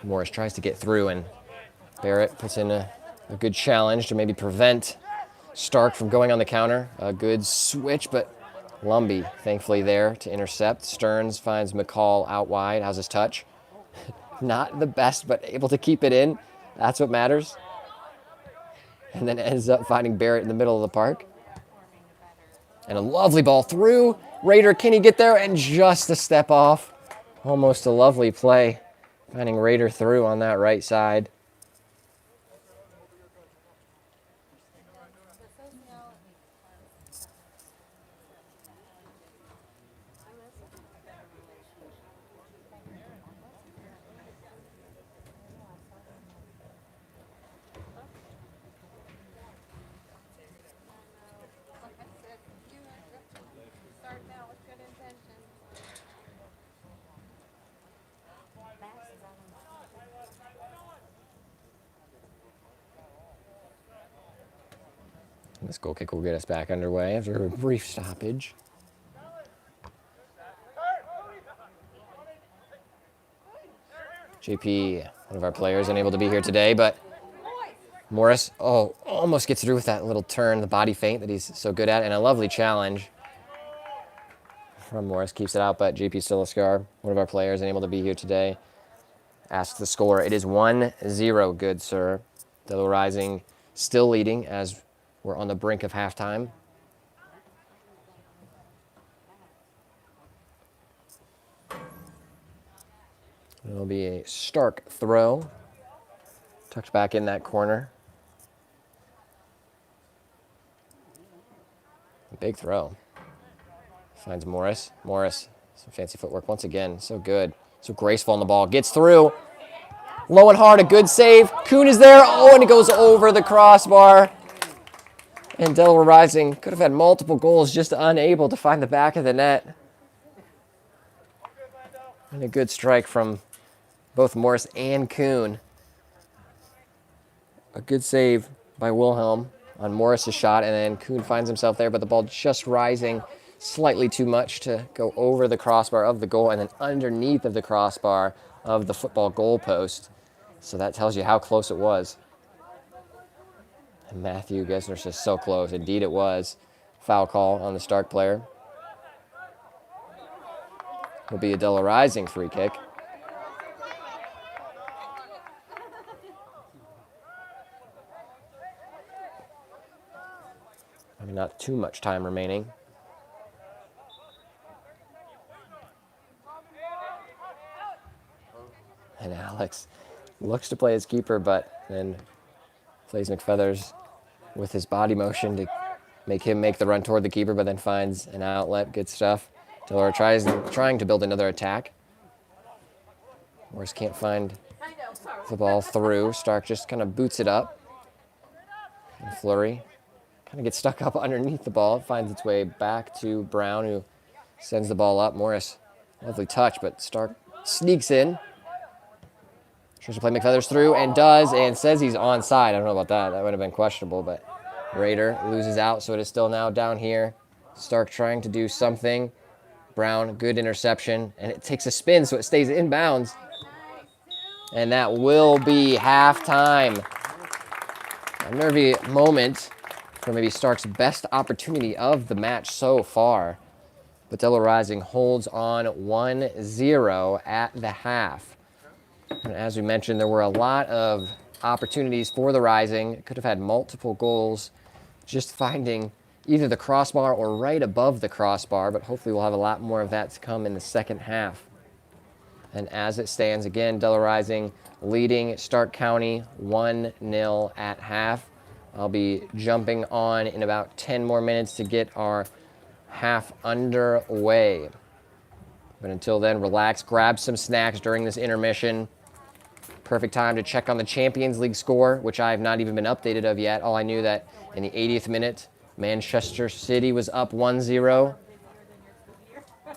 Morris tries to get through, and Barrett puts in a good challenge to maybe prevent Stark from going on the counter. A good switch, but Lumby thankfully there to intercept. Stearns finds McCall out wide. How's his touch? Not the best, but able to keep it in. That's what matters. And then ends up finding Barrett in the middle of the park. And a lovely ball through. Raider, can he get there? And just a step off. Almost a lovely play. Finding Raider through on that right side. This goal kick will get us back underway after a brief stoppage. JP, one of our players, unable to be here today, but Morris, almost gets through with that little turn, the body feint that he's so good at, and a lovely challenge from Morris. Keeps it out, but JP Stilascar, one of our players, unable to be here today, asks the score. It is 1-0, good sir. Delaware Rising still leading as we're on the brink of halftime. It'll be a Stark throw. Tucked back in that corner. Big throw. Finds Morris. Morris, some fancy footwork once again. So good. So graceful on the ball. Gets through. Low and hard, a good save. Kuhn is there. Oh, and it goes over the crossbar. And Delaware Rising could have had multiple goals, just unable to find the back of the net. And a good strike from both Morris and Kuhn. A good save by Wilhelm on Morris's shot, and then Kuhn finds himself there, but the ball just rising slightly too much to go over the crossbar of the goal and then underneath of the crossbar of the football goal post. So that tells you how close it was. And Matthew Gesner's just so close. Indeed it was. Foul call on the Stark player. Will be a Delaware Rising free kick. I mean, not too much time remaining. And Alex looks to play his keeper, but then plays McFeathers with his body motion to make him make the run toward the keeper, but then finds an outlet. Good stuff. Delaware trying to build another attack. Morris can't find the ball through. Stark just kind of boots it up. And Fleury kind of gets stuck up underneath the ball. It finds its way back to Brown, who sends the ball up. Morris, lovely touch, but Stark sneaks in. Tries to play McFeathers through and does, and says he's onside. I don't know about that. That would have been questionable, but Raider loses out, so it is still now down here. Stark trying to do something. Brown, good interception, and it takes a spin, so it stays in bounds. And that will be halftime. A nervy moment for maybe Stark's best opportunity of the match so far. But Delaware Rising holds on 1-0 at the half. And as we mentioned, there were a lot of opportunities for the Rising. Could have had multiple goals, just finding either the crossbar or right above the crossbar, but hopefully we'll have a lot more of that to come in the second half. And as it stands, again, Delaware Rising leading Stark County 1-0 at half. I'll be jumping on in about 10 more minutes to get our half underway. But until then, relax, grab some snacks during this intermission. Perfect time to check on the Champions League score, which I have not even been updated of yet. All I knew that in the 80th minute, Manchester City was up 1-0. Do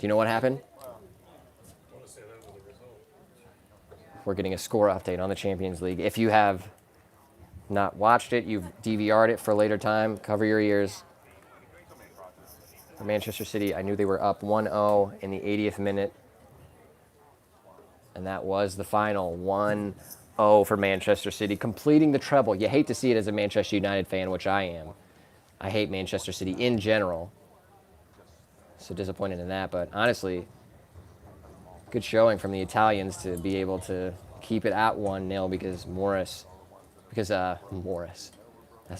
you know what happened? I want to say that was the result. We're getting a score update on the Champions League. If you have not watched it, you've DVR'd it for a later time, cover your ears. For Manchester City, I knew they were up 1-0 in the 80th minute. And that was the final 1-0 for Manchester City, completing the treble. You hate to see it as a Manchester United fan, which I am. I hate Manchester City in general. So disappointed in that, but honestly, good showing from the Italians to be able to keep it at 1-0 because Morris, as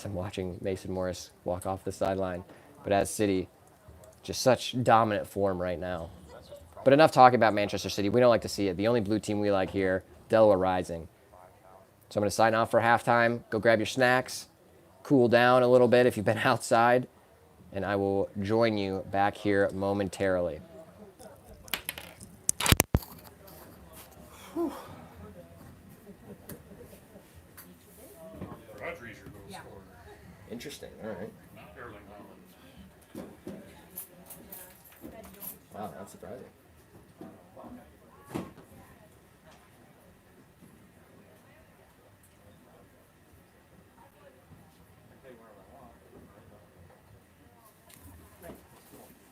I'm watching Mason Morris walk off the sideline. But as City, just such dominant form right now. But enough talking about Manchester City. We don't like to see it. The only blue team we like here, Delaware Rising. So I'm going to sign off for halftime. Go grab your snacks, cool down a little bit if you've been outside, and I will join you back here momentarily. Rodri's your goal scorer. Interesting. All right. Not Erling Haaland. Wow, that's surprising.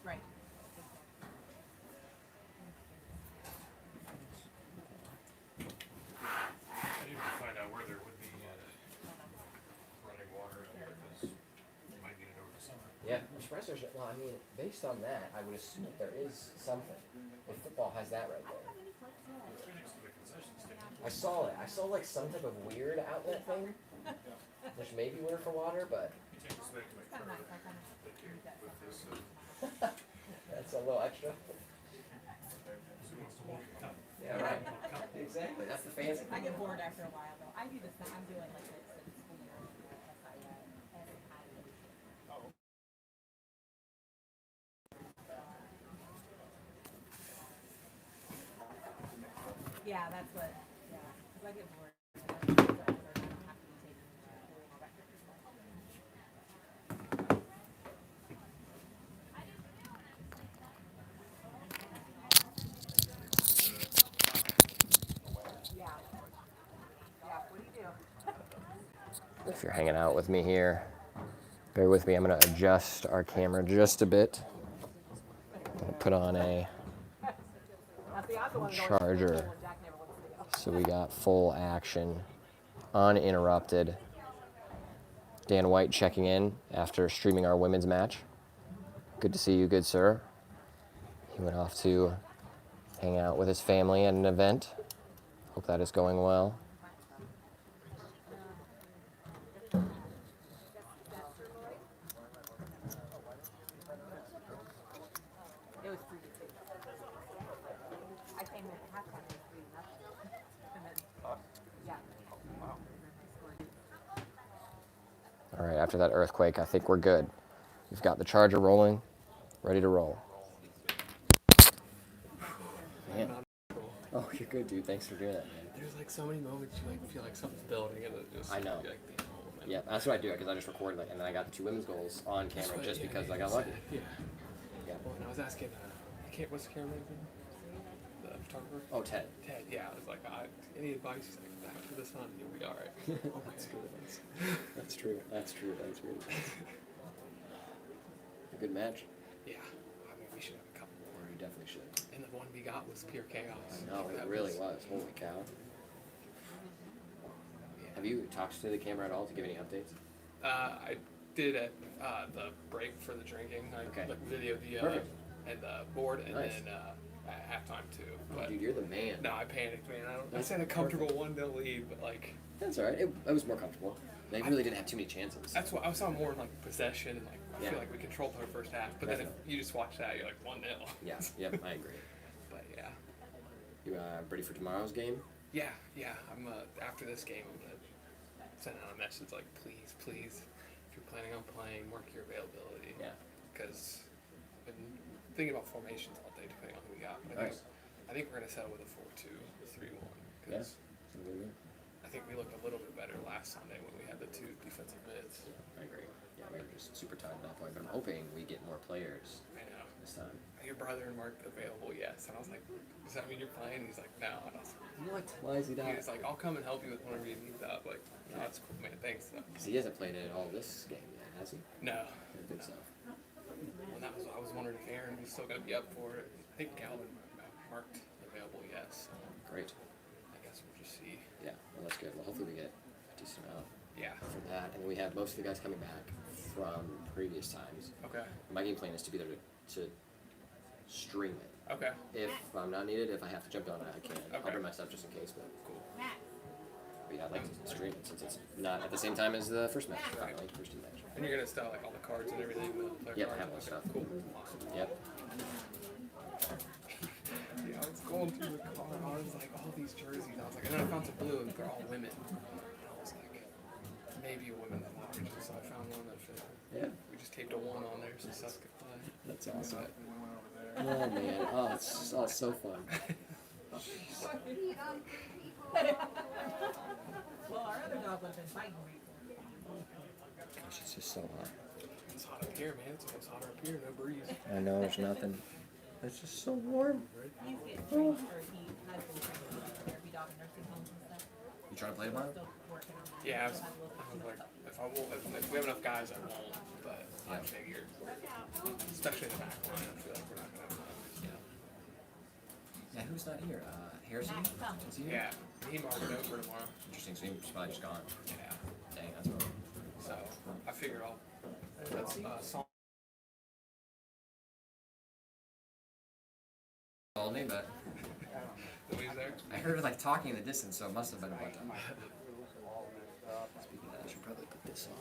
Right. I need to find out where there would be running water out there because you might need it over the summer. Yeah, I'm surprised there's. Well, I mean, based on that, I would assume that there is something. If football has that right there. It's right next to the concession stand. I saw it. I saw like some type of weird outlet thing, which may be winter for water, but You take this back to my car. Thank you. With this, that's a little extra. who wants to walk it up? Yeah, right. Exactly. That's the fancy. I get bored after a while though. I do this. I'm doing like this since yeah, that's what. Yeah, because I get bored. I don't have to be taking doing all that kind of stuff. Yeah. Yeah. What do you do? If you're hanging out with me here, bear with me. I'm going to adjust our camera just a bit. Gonna put on a Now, see, I'm the one going charger, when Jack never wants to go. so we got full action, uninterrupted. Dan White checking in after streaming our women's match. Good to see you, good sir. He went off to hang out with his family at an event. Hope that is going well. It was 3-2. I came in at halftime, it was 3-0. And then, yeah. All right, after that earthquake, I think we're good. We've got the charger rolling, ready to roll. Man. Oh, you're good, dude. Thanks for doing that, man. There's like so many moments you like feel like something's building and it just I know. you're like, damn, oh, man. Yeah, that's what I do, because I just recorded it, and then I got the 2 women's goals on camera But, just yeah, because yeah, I got you lucky. said it, Yeah. Yeah. Well, and I was asking, what's the camera name? The photographer? Oh, Ted. Ted, yeah. I was like, any advice? He's like, back to the sun, you'll be alright. Oh, That's good. That's true. That's true. That's true. A good match. Yeah. I mean, we should have a couple more. You definitely should. And the one we got was pure chaos. No, it That really was. Holy cow. Yeah. Have you talked to the camera at all to give any updates? I did at the break for the drinking. I Okay. like, videoed the Perfect. and the board, and Nice. then at halftime too. Oh, But dude, you're the man. no, I panicked, man. I That's said a comfortable perfect. 1-0 lead, but like That's all right. It was more comfortable. They really didn't have too many chances. that's what I saw more like possession. Like I Yeah. feel like we controlled the first half, but then if Definitely. you just watch that, you're like 1-0. Yeah. Yep. I agree. But yeah, You ready for tomorrow's game? yeah. I'm after this game, I'm gonna send out a message like, please, if you're planning on playing, mark your availability. Yeah. Because thinking about formations all day, depending on who we got. But Nice. I think we're gonna settle with a 4-2, 3-1. Yeah. Because I think we looked a little bit better last Sunday when we had the 2 defensive mids. I agree. Yeah, we were just super tight at that point, but I'm hoping we get more players I know. this time. Are your brother and Mark available? Yes. And I was like, does that mean you're playing? He's like, no. And I was What? Why is he like, he's like, I'll come and help you with whenever you need that. Like, no, that's cool, man. Thanks. Though. Because he hasn't played at all this game yet, has he? No. I don't think so. And that was, I was wondering if Aaron was still gonna be up for it. I think Calvin marked available, yes. So Great. I guess we'll just see. Yeah, well, that's good. Well, hopefully we get a decent amount Yeah. for that. And then we have most of the guys coming back from previous times. Okay. My game plan is to be there to stream it. Okay. If I'm not needed, if I have to jump on it, I can. I'll Okay. bring my stuff just in case, but Cool. yeah, I'd like to stream it since it's not at the same time as the first match, right? Like first team match. And you're gonna sell like all the cards and everything. The player Yep, I cards? have all the Okay, stuff. Cool. Awesome. Yep. Yeah, I was going through the car and I was like, all these jerseys. I was like, and then I found some blue and they're all women. And I was like, maybe a women's large. So I found one that fit. Yeah. We just taped a 1 on there so Seth could play. That's awesome. But Oh man, oh it's just all so fun. Well, our other dog would have been fighting me. Gosh, it's just so hot. it's hot up here, man. It's almost hotter up here. No breeze. I know there's nothing. It's just so warm. He's getting trained, or he has been trained for therapy dog in nursing homes and stuff. You trying to play tomorrow? Still working on that. Yeah, I was Still have a little- like, if we have enough guys, I won't. But I figured, especially the back line, I feel like we're not gonna have enough. Yeah. Yeah, who's not here? Harrison? Max comes. Is he here? Yeah, he marked it over tomorrow. Interesting, so he's probably just gone. Yeah. Dang, that's rough. So I figured I'll. That's song. Told me, but Louise there. I heard her like talking in the distance, so it must have been about time. Speaking of that, I should probably put this on.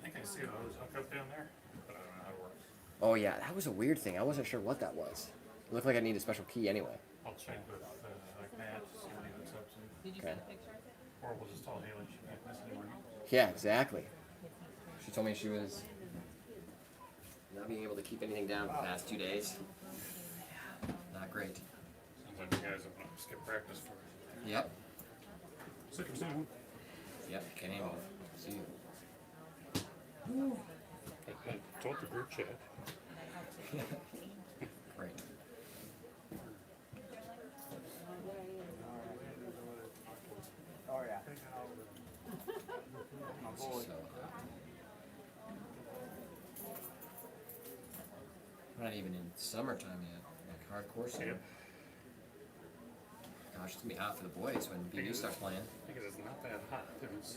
I think I see those hooked up down there, but I don't know how it works. Oh yeah, that was a weird thing. I wasn't sure what that was. It looked like I need a special key anyway. I'll check with like Matt to see what he hooks up to. Did you Okay. send a picture? Or we'll just tell Haley she can't miss any more. Yeah, exactly. She told me she was not being able to keep anything down for the past 2 days. Not great. Sounds like you guys have skipped practice for it. Yep. Sick or soon. Yep. Can't even see you. I told the group chat. Great. It's just so hot. We're not even in summertime yet. Like hardcore summer. Yep. Gosh, it's gonna be hot for the boys when BB starts playing. Because it's not that hot. It was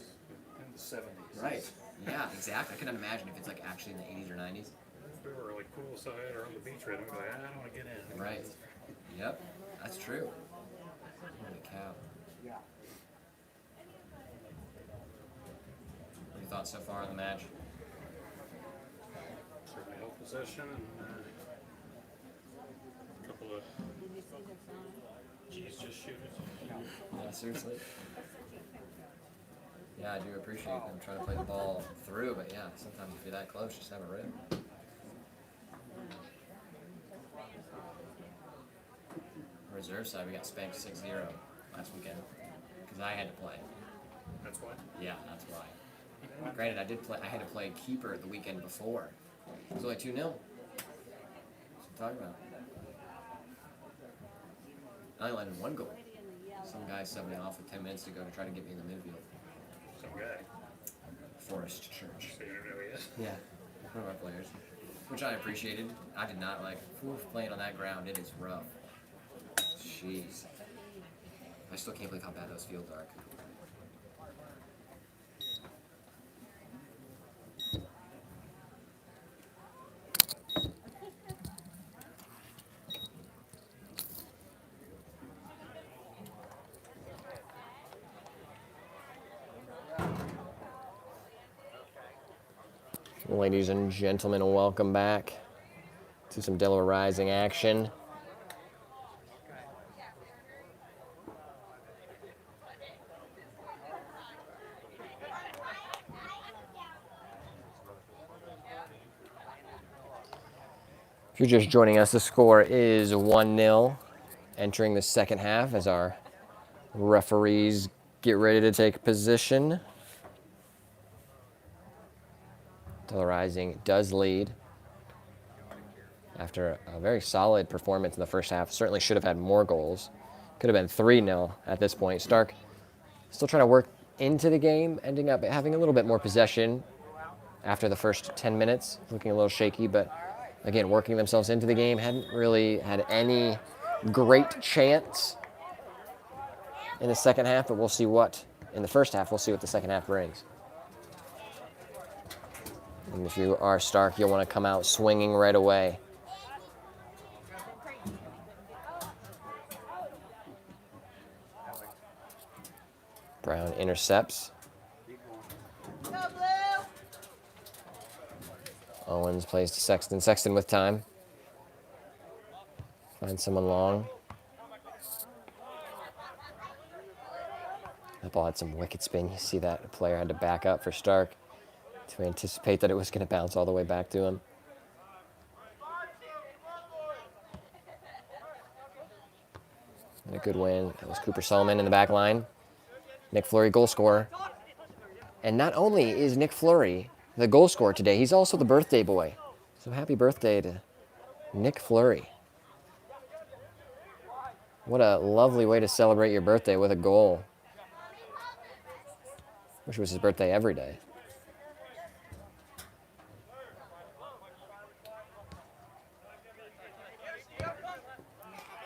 in the 70s. Right. Yeah, exactly. I couldn't imagine if it's like actually in the 80s or 90s. If we were like poolside or on the beach right, I'd be like, I don't want to get in. Right. Yep. That's true. Holy cow. What are your thoughts so far on the match? Certainly held possession and a couple of G's just shoot it. Yeah, seriously. Yeah, I do appreciate them trying to play the ball through, but yeah, sometimes if you're that close, just have a rip. Reserve side, we got spanked 6-0 last weekend because I had to play. That's why. Yeah, that's why. Granted, I had to play keeper the weekend before. It was only 2-0. That's what I'm talking about. I only let in 1 goal. Some guy subbed me off with 10 minutes to go to try to get me in the midfield. Some guy. Forest Church. So you don't know who he is. Yeah, one of our players. Which I appreciated. I did not like. Playing on that ground, it is rough. Jeez. I still can't believe how bad those fields are. Ladies and gentlemen, welcome back to some Delaware Rising action. If you're just joining us, the score is 1-0 entering the second half as our referees get ready to take position. Delaware Rising does lead after a very solid performance in the first half. Certainly should have had more goals. Could have been 3-0 at this point. Stark still trying to work into the game, ending up having a little bit more possession after the first 10 minutes, looking a little shaky, but again, working themselves into the game. Hadn't really had any great chance in the second half, but we'll see what, in the first half, we'll see what the second half brings. And if you are Stark, you'll want to come out swinging right away. Brown intercepts. Owens plays to Sexton. Sexton with time. Finds someone long. That ball had some wicked spin. You see that the player had to back up for Stark to anticipate that it was going to bounce all the way back to him. And a good win. That was Cooper Solomon in the back line. Nick Fleury, goal scorer. And not only is Nick Fleury the goal scorer today, he's also the birthday boy. So happy birthday to Nick Fleury. What a lovely way to celebrate your birthday with a goal. Wish it was his birthday every day.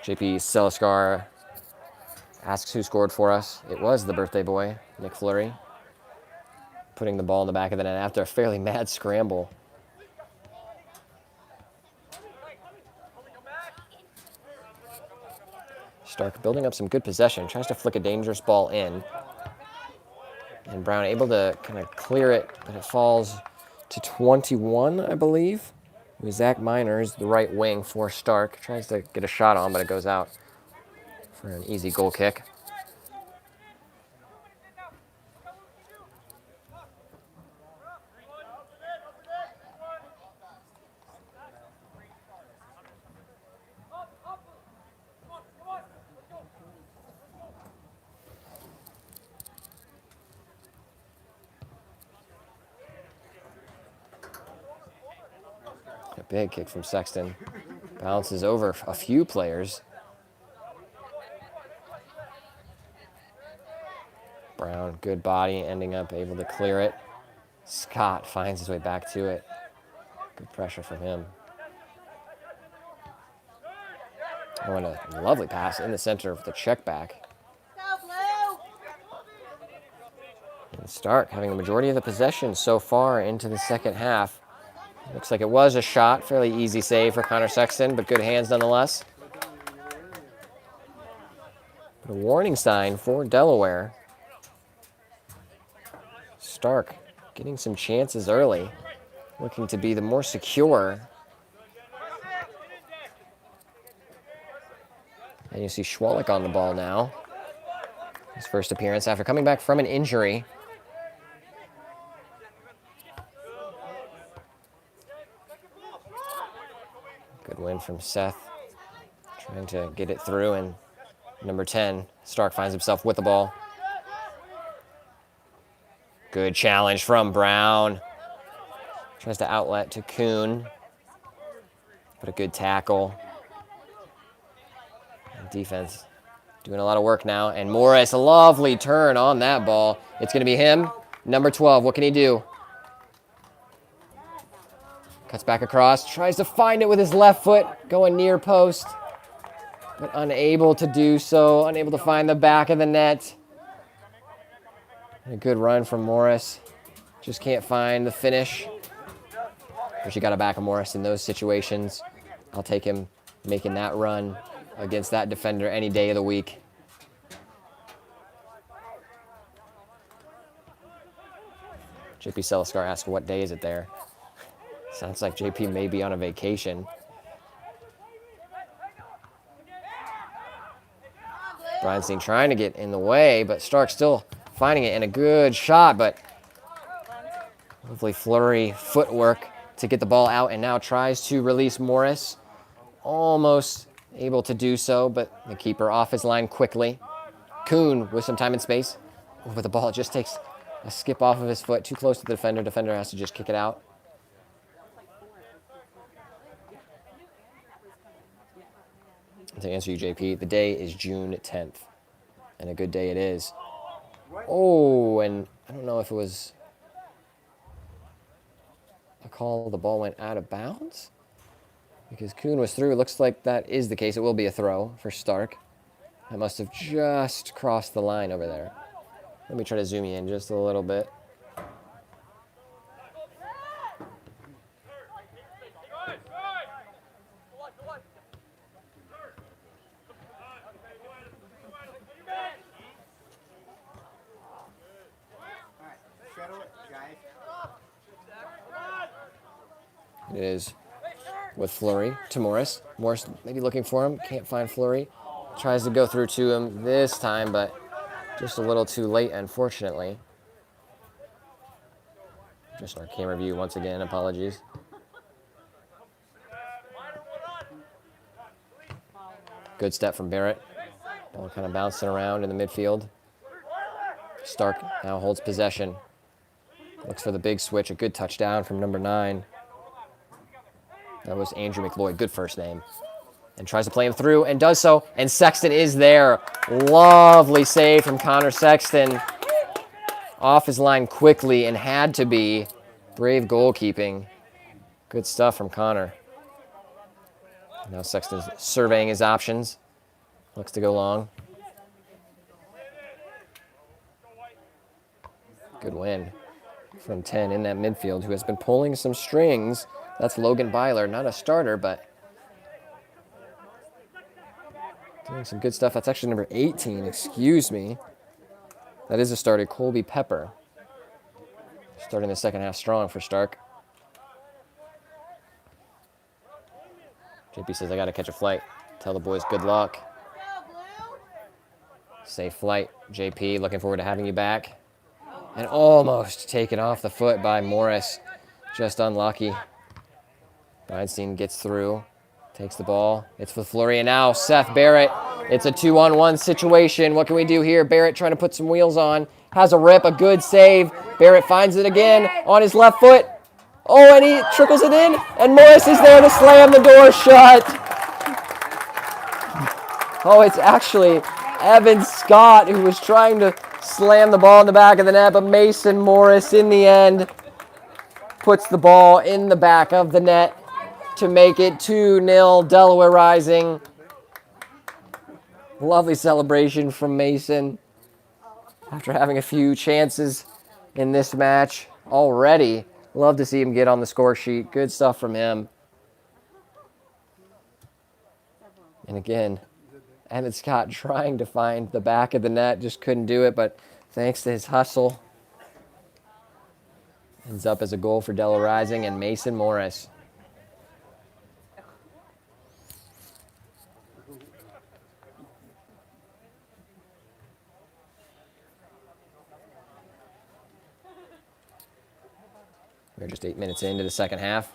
JP Seliskar asks who scored for us. It was the birthday boy, Nick Fleury, putting the ball in the back of the net after a fairly mad scramble. Stark building up some good possession, tries to flick a dangerous ball in. And Brown able to kind of clear it, but it falls to 21, I believe. With Zach Miners, the right wing for Stark. Tries to get a shot on, but it goes out for an easy goal kick. A big kick from Sexton. Bounces over a few players. Brown, good body, ending up able to clear it. Scott finds his way back to it. Good pressure from him. Oh, and a lovely pass in the center of the check back. And Stark having the majority of the possession so far into the second half. Looks like it was a shot. Fairly easy save for Connor Sexton, but good hands nonetheless. But a warning sign for Delaware. Stark getting some chances early, looking to be the more secure. And you see Schwalik on the ball now. His first appearance after coming back from an injury. Good win from Seth, trying to get it through, and number 10, Stark finds himself with the ball. Good challenge from Brown. Tries to outlet to Kuhn, but a good tackle. And defense doing a lot of work now, and Morris, a lovely turn on that ball. It's going to be him, number 12. What can he do? Cuts back across, tries to find it with his left foot, going near post, but unable to do so, unable to find the back of the net. And a good run from Morris. Just can't find the finish. But you got to back a Morris in those situations. I'll take him making that run against that defender any day of the week. JP Seliskar asked, what day is it there? Sounds like JP may be on a vacation. Bryanstein trying to get in the way, but Stark still finding it, and a good shot, but hopefully Fleury footwork to get the ball out, and now tries to release Morris. almost able to do so, but the keeper off his line quickly. Kuhn with some time and space. Over the ball, it just takes a skip off of his foot, too close to the defender. Defender has to just kick it out. To answer you, JP, the day is June 10th, and a good day it is. Oh, and I don't know if it was a call. The ball went out of bounds because Kuhn was through. It looks like that is the case. It will be a throw for Stark. That must have just crossed the line over there. Let me try to zoom you in just a little bit. It is with Fleury to Morris. Morris maybe looking for him. Can't find Fleury. Tries to go through to him this time, but just a little too late, unfortunately. Just our camera view once again. Apologies. Good step from Barrett. Ball kind of bouncing around in the midfield. Stark now holds possession. Looks for the big switch. A good touchdown from number 9. That was Andrew McLeod. Good first name. And tries to play him through and does so. And Sexton is there. Lovely save from Connor Sexton. Off his line quickly and had to be. Brave goalkeeping. Good stuff from Connor. Now Sexton's surveying his options. Looks to go long. Good win from 10 in that midfield, who has been pulling some strings. That's Logan Byler, not a starter, but doing some good stuff. That's actually number 18, excuse me. That is a starter, Colby Pepper. Starting the second half strong for Stark. JP says, I got to catch a flight. Tell the boys good luck. Safe flight, JP. Looking forward to having you back. And almost taken off the foot by Morris. Just unlucky. Feinstein gets through, takes the ball. It's for Fleury, and now Seth Barrett. It's a 2-on-1 situation. What can we do here? Barrett trying to put some wheels on. Has a rip, a good save. Barrett finds it again on his left foot. Oh, and he trickles it in, and Morris is there to slam the door shut. Oh, it's actually Evan Scott who was trying to slam the ball in the back of the net, but Mason Morris in the end puts the ball in the back of the net to make it 2-0 Delaware Rising. Lovely celebration from Mason after having a few chances in this match already. Love to see him get on the score sheet. Good stuff from him. And again, Evan Scott trying to find the back of the net, just couldn't do it, but thanks to his hustle, ends up as a goal for Delaware Rising and Mason Morris. We're just 8 minutes into the second half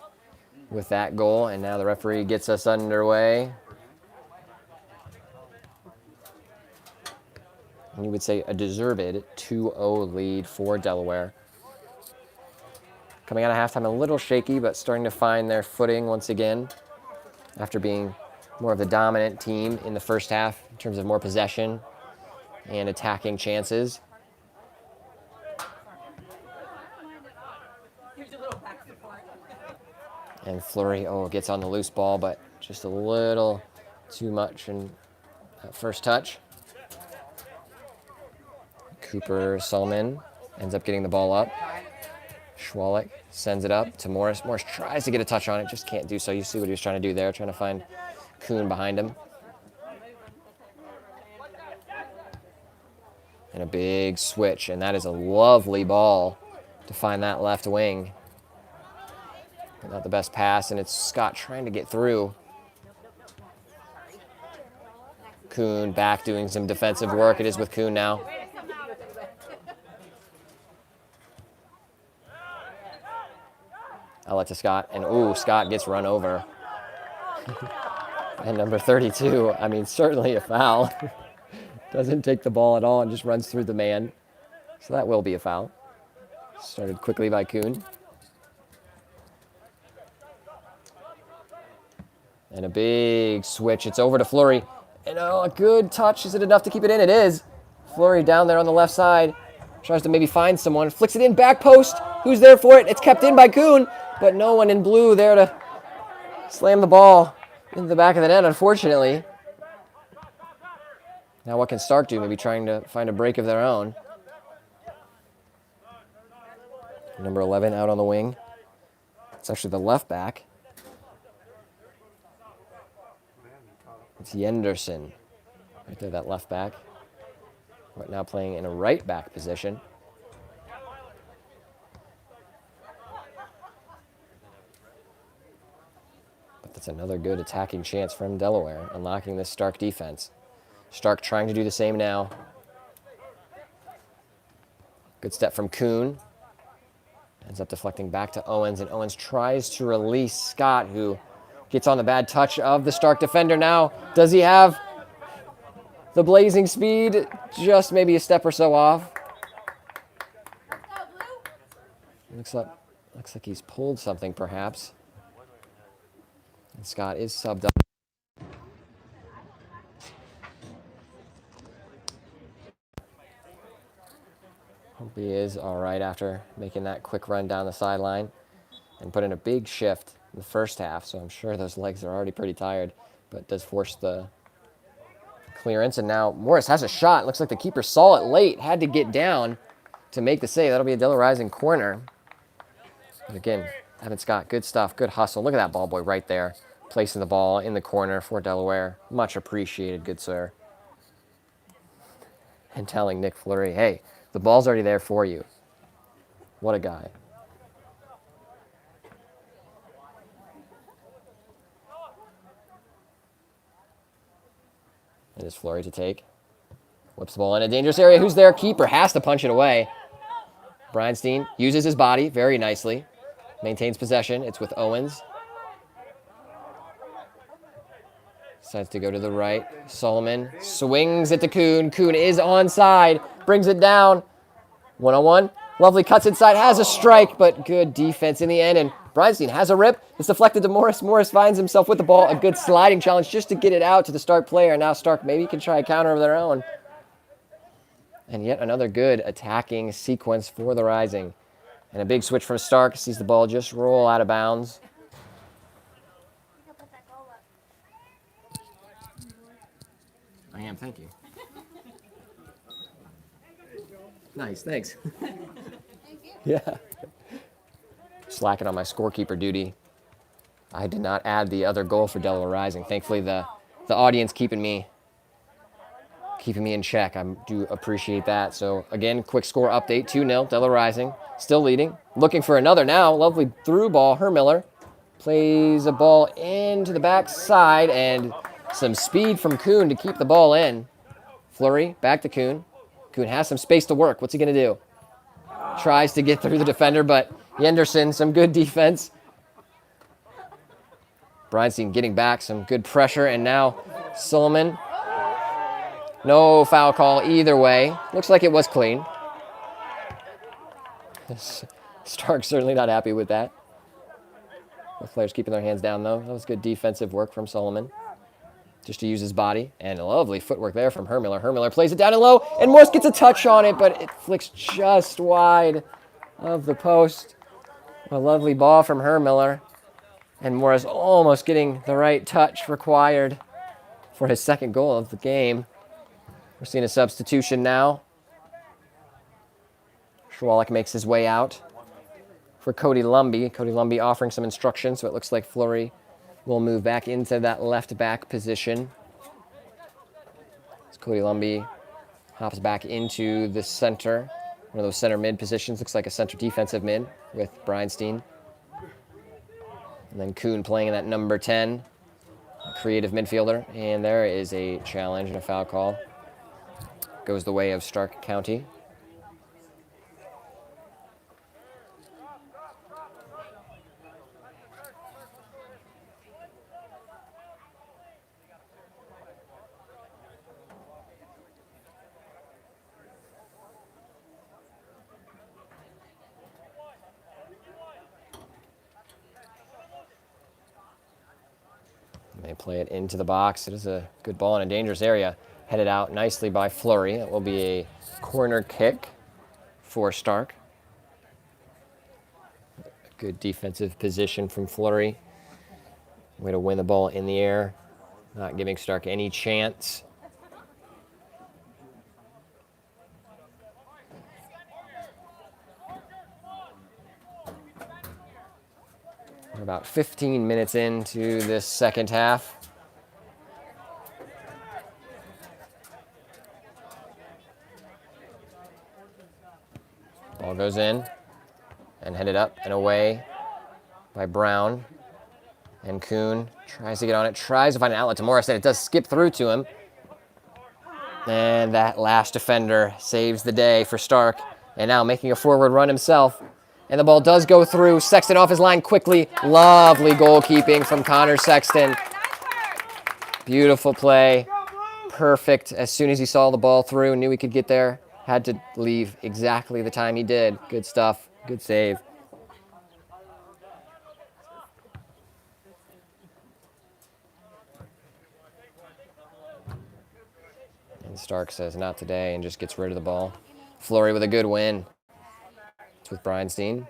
with that goal, and now the referee gets us underway. And you would say a deserved 2-0 lead for Delaware. Coming out of halftime a little shaky, but starting to find their footing once again after being more of the dominant team in the first half in terms of more possession and attacking chances. And Fleury, gets on the loose ball, but just a little too much in that first touch. Cooper Solomon ends up getting the ball up. Schwalik sends it up to Morris. Morris tries to get a touch on it, just can't do so. You see what he was trying to do there, trying to find Kuhn behind him. And a big switch, and that is a lovely ball to find that left wing. Not the best pass, and it's Scott trying to get through. Kuhn back doing some defensive work. It is with Kuhn now. Outlet to Scott, and Scott gets run over. And number 32, I mean, certainly a foul. Doesn't take the ball at all and just runs through the man. So that will be a foul. Started quickly by Kuhn. And a big switch. It's over to Fleury. And oh, a good touch. Is it enough to keep it in? It is. Fleury down there on the left side. Tries to maybe find someone. Flicks it in. Back post. Who's there for it? It's kept in by Kuhn. But no one in blue there to slam the ball into the back of the net, unfortunately. Now what can Stark do? Maybe trying to find a break of their own. Number 11 out on the wing. It's actually the left back. It's Yenderson. Right there, that left back. Right now playing in a right back position. But that's another good attacking chance from Delaware, unlocking this Stark defense. Stark trying to do the same now. Good step from Kuhn. Ends up deflecting back to Owens, and Owens tries to release Scott, who gets on the bad touch of the Stark defender now. Does he have the blazing speed? Just maybe a step or so off. Looks like he's pulled something, perhaps. And Scott is subbed up. Hope he is all right after making that quick run down the sideline and put in a big shift in the first half. So I'm sure those legs are already pretty tired, but does force the clearance. And now Morris has a shot. Looks like the keeper saw it late, had to get down to make the save. That'll be a Delaware Rising corner. But again, Evan Scott, good stuff, good hustle. Look at that ball boy right there, placing the ball in the corner for Delaware. Much appreciated, good sir. And telling Nick Fleury, hey, the ball's already there for you. What a guy. It is Fleury to take. Whips the ball in a dangerous area. Who's there? Keeper has to punch it away. Breinstein uses his body very nicely. Maintains possession. It's with Owens. Decides to go to the right. Solomon swings it to Kuhn. Kuhn is onside. Brings it down. One-on-one. Lovely cuts inside. Has a strike, but good defense in the end. And Breinstein has a rip. It's deflected to Morris. Morris finds himself with the ball. A good sliding challenge just to get it out to the Stark player. Now Stark maybe can try a counter of their own. And yet another good attacking sequence for the Rising. And a big switch from Stark. Sees the ball just roll out of bounds. I am, thank you. Nice, thanks. Yeah. Slacking on my scorekeeper duty. I did not add the other goal for Delaware Rising. Thankfully, the audience keeping me in check. I do appreciate that. So again, quick score update: 2-0. Delaware Rising still leading. Looking for another now. Lovely through ball. Hermiller plays a ball into the backside and some speed from Kuhn to keep the ball in. Fleury back to Kuhn. Kuhn has some space to work. What's he going to do? Tries to get through the defender, but Yenderson, some good defense. Breinstein getting back, some good pressure, and now Solomon. No foul call either way. Looks like it was clean. Stark's certainly not happy with that. The players keeping their hands down, though. That was good defensive work from Solomon. Just to use his body. And a lovely footwork there from Hermiller. Hermiller plays it down and low, and Morris gets a touch on it, but it flicks just wide of the post. A lovely ball from Hermiller. And Morris almost getting the right touch required for his second goal of the game. We're seeing a substitution now. Schwalek makes his way out for Cody Lumby. Cody Lumby offering some instructions, so it looks like Fleury will move back into that left back position. As Cody Lumby hops back into the center, one of those center mid positions. Looks like a center defensive mid with Breinstein. And then Kuhn playing in that number 10, creative midfielder. And there is a challenge and a foul call. Goes the way of Stark County. play it into the box. It is a good ball in a dangerous area. Headed out nicely by Fleury. It will be a corner kick for Stark. Good defensive position from Fleury. Way to win the ball in the air, not giving Stark any chance. We're about 15 minutes into this second half. Ball goes in and headed up and away by Brown. And Kuhn tries to get on it, tries to find an outlet to Morris, and it does skip through to him. And that last defender saves the day for Stark. And now making a forward run himself. And the ball does go through. Sexton off his line quickly. Lovely goalkeeping from Connor Sexton. Beautiful play. Perfect. As soon as he saw the ball through, knew he could get there. Had to leave exactly the time he did. Good stuff. Good save. And Stark says not today and just gets rid of the ball. Fleury with a good win. It's with Breinstein.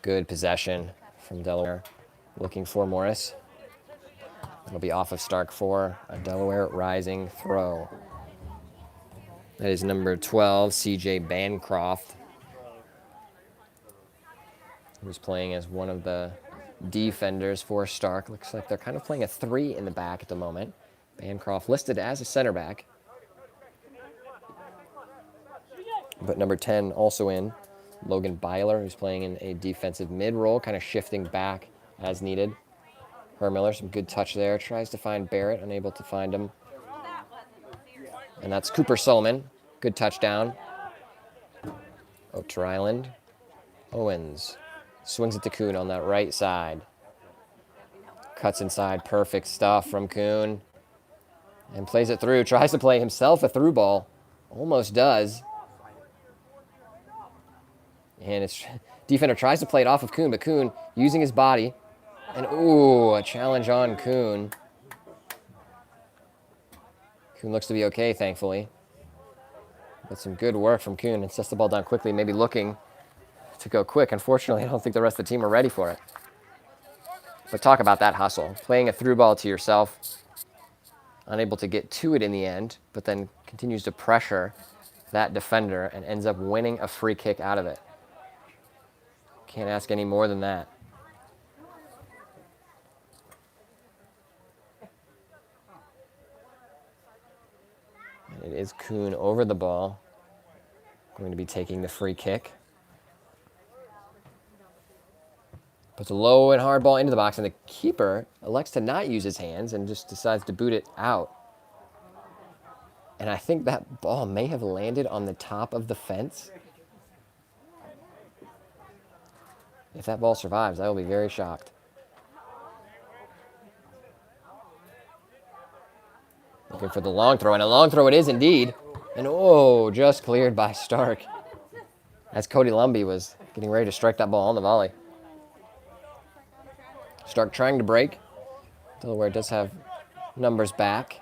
Good possession from Delaware. Looking for Morris. It'll be off of Stark for a Delaware Rising throw. That is number 12, CJ Bancroft, who's playing as one of the defenders for Stark. Looks like they're kind of playing a 3 in the back at the moment. Bancroft listed as a center back. But number 10 also in. Logan Byler, who's playing in a defensive mid role, kind of shifting back as needed. Hermiller, some good touch there. Tries to find Barrett, unable to find him. And that's Cooper Solomon. Good touchdown. Oak Island. Owens swings it to Kuhn on that right side. Cuts inside. Perfect stuff from Kuhn. And plays it through. Tries to play himself a through ball. Almost does. And it's defender tries to play it off of Kuhn, but Kuhn using his body. And ooh, a challenge on Kuhn. Kuhn looks to be okay, thankfully. But some good work from Kuhn. And sets the ball down quickly, maybe looking to go quick. Unfortunately, I don't think the rest of the team are ready for it. But talk about that hustle. Playing a through ball to yourself. Unable to get to it in the end, but then continues to pressure that defender and ends up winning a free kick out of it. Can't ask any more than that. And it is Kuhn over the ball, going to be taking the free kick. Puts a low and hard ball into the box, and the keeper elects to not use his hands and just decides to boot it out. And I think that ball may have landed on the top of the fence. If that ball survives, I will be very shocked. Looking for the long throw, and a long throw it is indeed. And oh, just cleared by Stark. As Cody Lumbee was getting ready to strike that ball on the volley. Stark trying to break. Delaware does have numbers back.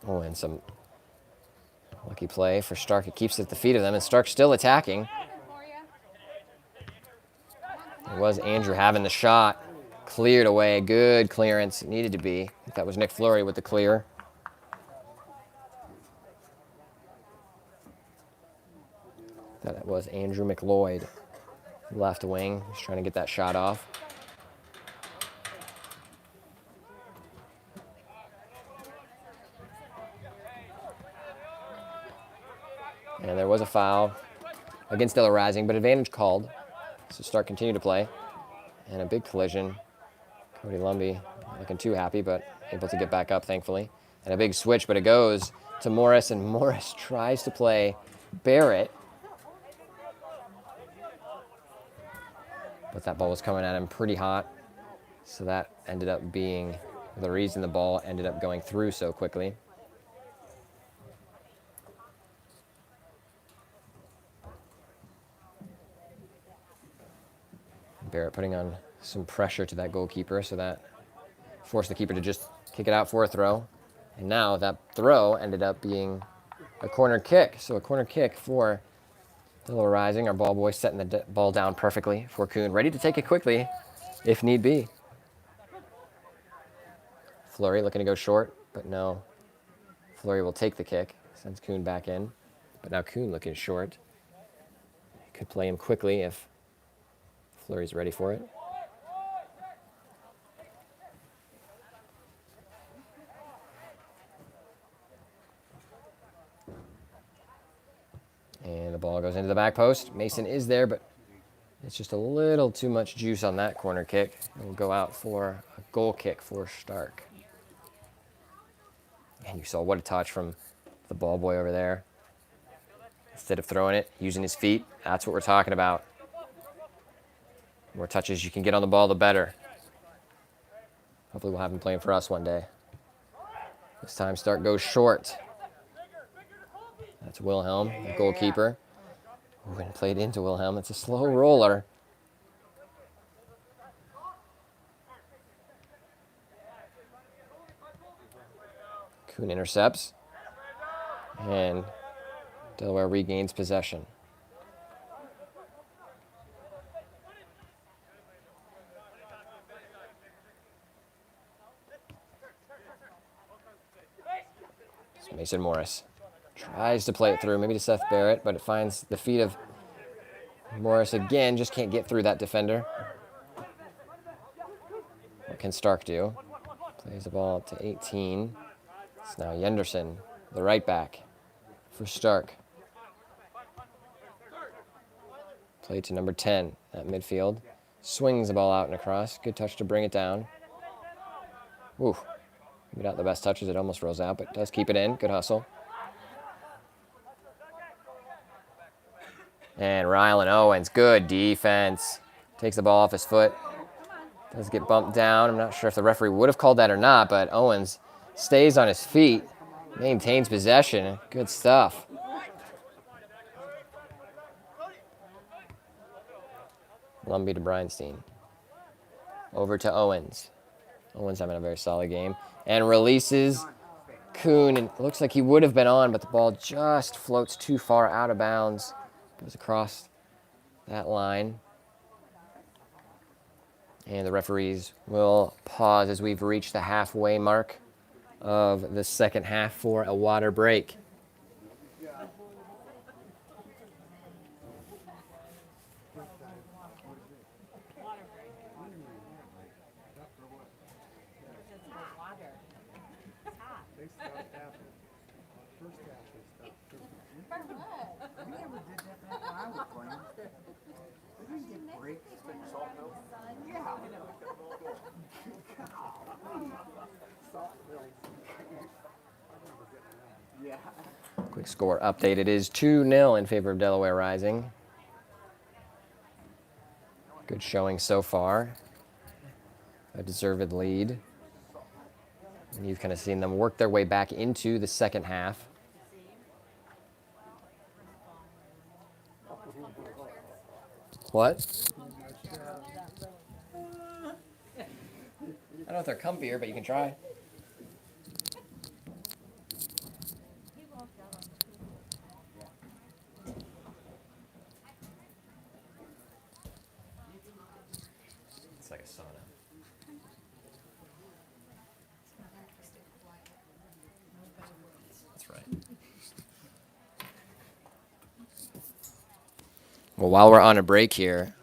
Oh, and some lucky play for Stark. It keeps it at the feet of them, and Stark's still attacking. It was Andrew having the shot. Cleared away. Good clearance. It needed to be. I think that was Nick Fleury with the clear. That was Andrew McLeod, left wing. He's trying to get that shot off. And there was a foul against Delaware Rising, but advantage called. So Stark continued to play. And a big collision. Cody Lumbee not looking too happy, but able to get back up, thankfully. And a big switch, but it goes to Morris, and Morris tries to play Barrett. But that ball was coming at him pretty hot. So that ended up being the reason the ball ended up going through so quickly. Barrett putting on some pressure to that goalkeeper, so that forced the keeper to just kick it out for a throw. And now that throw ended up being a corner kick. So a corner kick for Delaware Rising. Our ball boy setting the ball down perfectly for Kuhn, ready to take it quickly if need be. Flurry looking to go short, but no. Flurry will take the kick, sends Kuhn back in. But now Kuhn looking short. Could play him quickly if Flurry's ready for it. And the ball goes into the back post. Mason is there, but it's just a little too much juice on that corner kick. It will go out for a goal kick for Stark. And you saw what a touch from the ball boy over there. Instead of throwing it, using his feet. That's what we're talking about. The more touches you can get on the ball, the better. Hopefully we'll have him playing for us one day. This time Stark goes short. That's Wilhelm, the goalkeeper. Ooh, and played into Wilhelm. It's a slow roller. Kuhn intercepts. And Delaware regains possession. It's Mason Morris. Tries to play it through, maybe to Seth Barrett, but it finds the feet of Morris again. Just can't get through that defender. What can Stark do? Plays the ball up to 18. It's now Yenderson, the right back for Stark. Play to number 10 at midfield. Swings the ball out and across. Good touch to bring it down. Ooh, maybe not the best touches. It almost rolls out, but does keep it in. Good hustle. And Rylan Owens, good defense. Takes the ball off his foot. Does get bumped down. I'm not sure if the referee would have called that or not, but Owens stays on his feet, maintains possession. Good stuff. Lumby to Breinstein. Over to Owens. Owens having a very solid game. And releases Kuhn. And it looks like he would have been on, but the ball just floats too far out of bounds. Goes across that line. And the referees will pause as we've reached the halfway mark of the second half for a water break. Quick score update. It is 2-0 in favor of Delaware Rising. Good showing so far. A deserved lead. And you've kind of seen them work their way back into the second half. What? I don't know if they're comfier, but you can try. It's like a sauna. That's right. Well, while we're on a break here,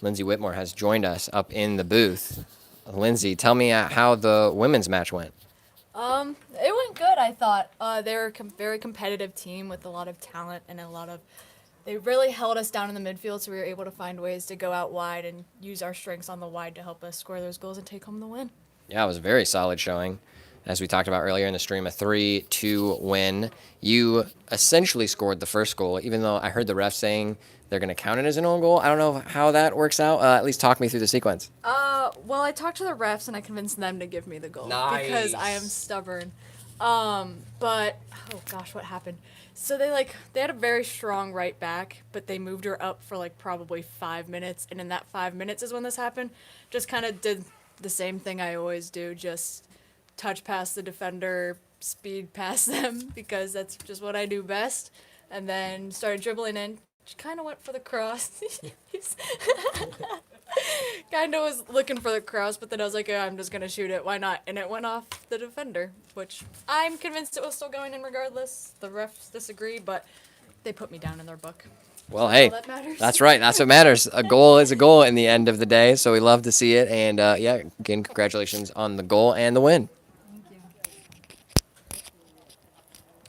Lindsay Whitmore has joined us up in the booth. Lindsay, tell me how the women's match went. It went good, I thought. They're a very competitive team with a lot of talent and they really held us down in the midfield, so we were able to find ways to go out wide and use our strengths on the wide to help us score those goals and take home the win. Yeah, it was a very solid showing. As we talked about earlier in the stream, a 3-2 win. You essentially scored the first goal, even though I heard the ref saying they're going to count it as an own goal. I don't know how that works out. At least talk me through the sequence. Well, I talked to the refs and I convinced them to give me the goal because I am stubborn. But oh gosh, what happened? So they had a very strong right back, but they moved her up for like probably 5 minutes, and in that 5 minutes is when this happened. Just kind of did the same thing I always do, just touch past the defender, speed past them because that's just what I do best, and then started dribbling in. Kind of went for the cross. Kind of was looking for the cross, but then I was like, I'm just going to shoot it. Why not? And it went off the defender, which I'm convinced it was still going in regardless. The refs disagree, but they put me down in their book. Well, hey, that matters. that's right. That's what matters. A goal is a goal in the end of the day, so we love to see it. And, yeah, again, congratulations on the goal and the win. Thank you.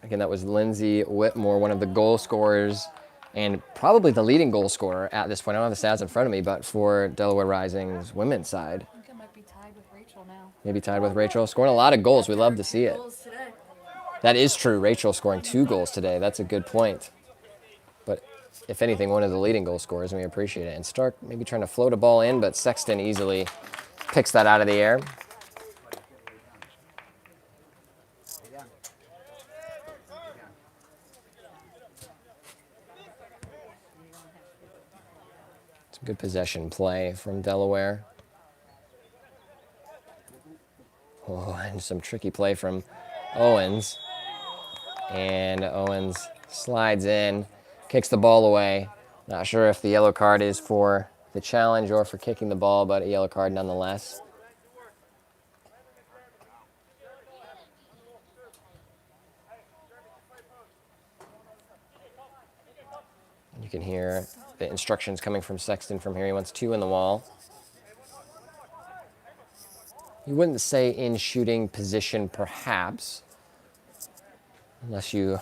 Again, that was Lindsay Whitmore, one of the goal scorers and probably the leading goal scorer at this point. I don't have the stats in front of me, but for Delaware Rising's women's side. I think I might be tied with Rachel now. Maybe tied with Rachel. Scoring a lot of goals. We love to see it. Goals today. That is true. Rachel scoring 2 goals today. That's a good point. But if anything, one of the leading goal scorers, and we appreciate it. And Stark maybe trying to float a ball in, but Sexton easily picks that out of the air. Some good possession play from Delaware. Oh, and some tricky play from Owens. And Owens slides in, kicks the ball away. Not sure if the yellow card is for the challenge or for kicking the ball, but a yellow card nonetheless. You can hear the instructions coming from Sexton from here. He wants 2 in the wall. You wouldn't say in shooting position, perhaps, unless you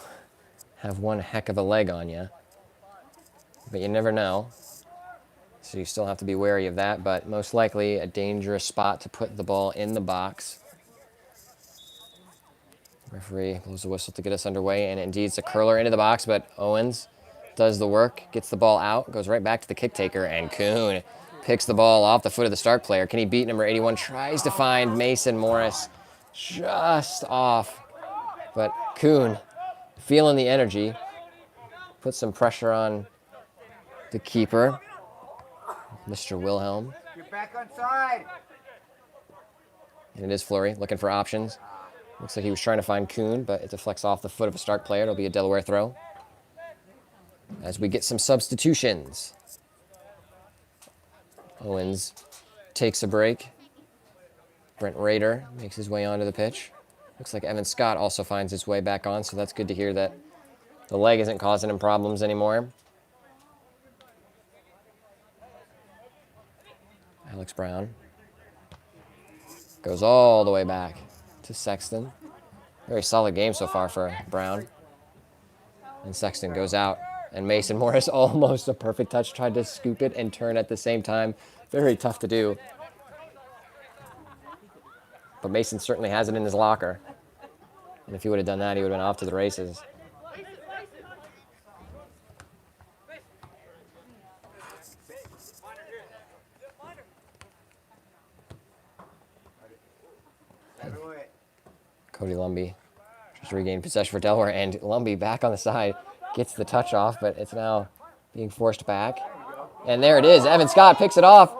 have one heck of a leg on you. But you never know. So you still have to be wary of that, but most likely a dangerous spot to put the ball in the box. Referee blows the whistle to get us underway, and indeed it's a curler into the box, but Owens does the work, gets the ball out, goes right back to the kick taker, and Kuhn picks the ball off the foot of the Stark player. Can he beat number 81? Tries to find Mason Morris just off, but Kuhn, feeling the energy, puts some pressure on the keeper, Mr. Wilhelm. Get back on side. And it is Fleury looking for options. Looks like he was trying to find Kuhn, but it deflects off the foot of a Stark player. It'll be a Delaware throw. As we get some substitutions. Owens takes a break. Brent Rader makes his way onto the pitch. Looks like Evan Scott also finds his way back on, so that's good to hear that the leg isn't causing him problems anymore. Alex Brown goes all the way back to Sexton. Very solid game so far for Brown. And Sexton goes out. And Mason Morris, almost a perfect touch, tried to scoop it and turn at the same time. Very tough to do. But Mason certainly has it in his locker. And if he would have done that, he would have been off to the races. Cody Lumby just regained possession for Delaware, and Lumby back on the side gets the touch off, but it's now being forced back. And there it is. Evan Scott picks it off,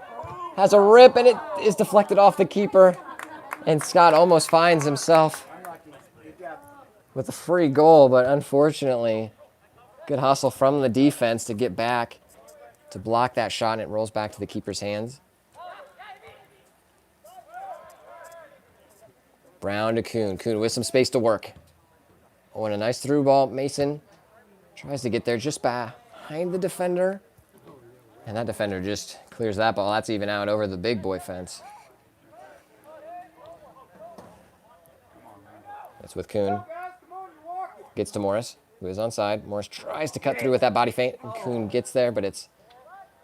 has a rip, and it is deflected off the keeper. And Scott almost finds himself with a free goal, but unfortunately, good hustle from the defense to get back to block that shot, and it rolls back to the keeper's hands. Brown to Kuhn. Kuhn with some space to work. Oh, and a nice through ball. Mason tries to get there just behind the defender. And that defender just clears that ball. That's even out over the big boy fence. That's with Kuhn. Gets to Morris, who is onside. Morris tries to cut through with that body feint. And Kuhn gets there, but it's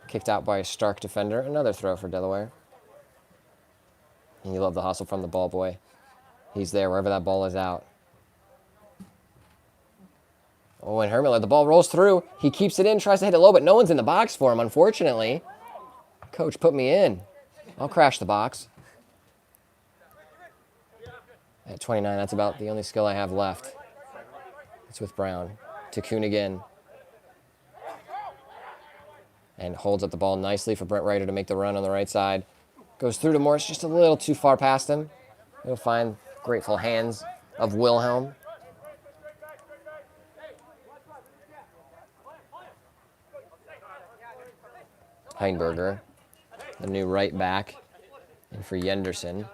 kicked out by a Stark defender. Another throw for Delaware. And you love the hustle from the ball boy. He's there wherever that ball is out. Oh, and Hermiller, the ball rolls through. He keeps it in, tries to hit it low, but no one's in the box for him, unfortunately. Coach, put me in. I'll crash the box. At 29, that's about the only skill I have left. It's with Brown. To Coonigan. And holds up the ball nicely for Brent Ryder to make the run on the right side. Goes through to Morris, just a little too far past him. He'll find grateful hands of Wilhelm. Heinberger, the new right back, and for Yenderson.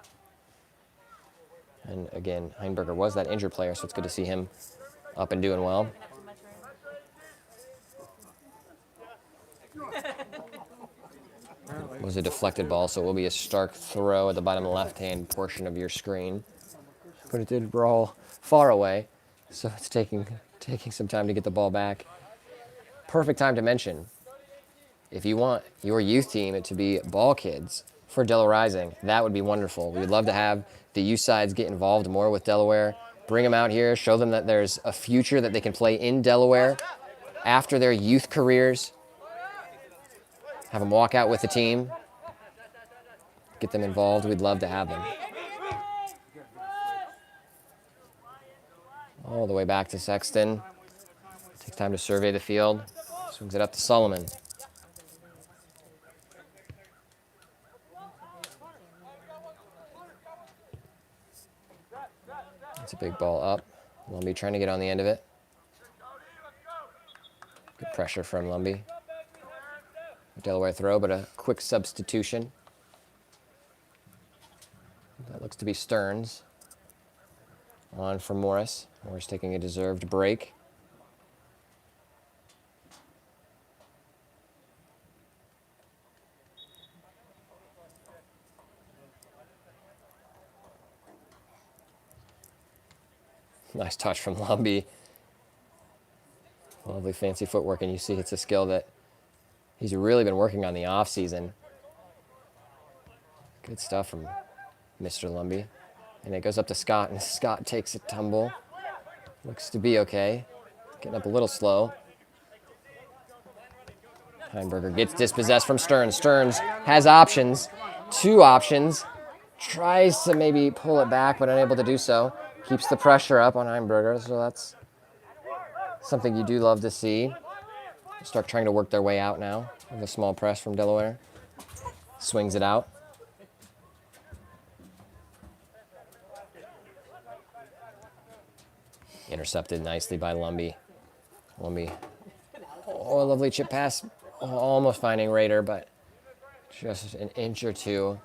And again, Heinberger was that injured player, so it's good to see him up and doing well. Was a deflected ball, so it will be a Stark throw at the bottom left-hand portion of your screen. But it did roll far away, so it's taking some time to get the ball back. Perfect time to mention, if you want your youth team to be ball kids for Delaware Rising, that would be wonderful. We would love to have the youth sides get involved more with Delaware. Bring them out here, show them that there's a future that they can play in Delaware after their youth careers. Have them walk out with the team. Get them involved. We'd love to have them. All the way back to Sexton. Takes time to survey the field. Swings it up to Solomon. That's a big ball up. Lumby trying to get on the end of it. Good pressure from Lumby. Delaware throw, but a quick substitution. That looks to be Stearns. On for Morris. Morris taking a deserved break. Nice touch from Lumby. Lovely fancy footwork, and you see it's a skill that he's really been working on the off season. Good stuff from Mr. Lumby. And it goes up to Scott, and Scott takes a tumble. Looks to be okay. Getting up a little slow. Heinberger gets dispossessed from Stearns. Stearns has options. 2 options. Tries to maybe pull it back, but unable to do so. Keeps the pressure up on Heinberger, so that's something you do love to see. Start trying to work their way out now with a small press from Delaware. Swings it out. Intercepted nicely by Lumby. Lumby. Oh, a lovely chip pass. Oh, almost finding Rader, but just an inch or two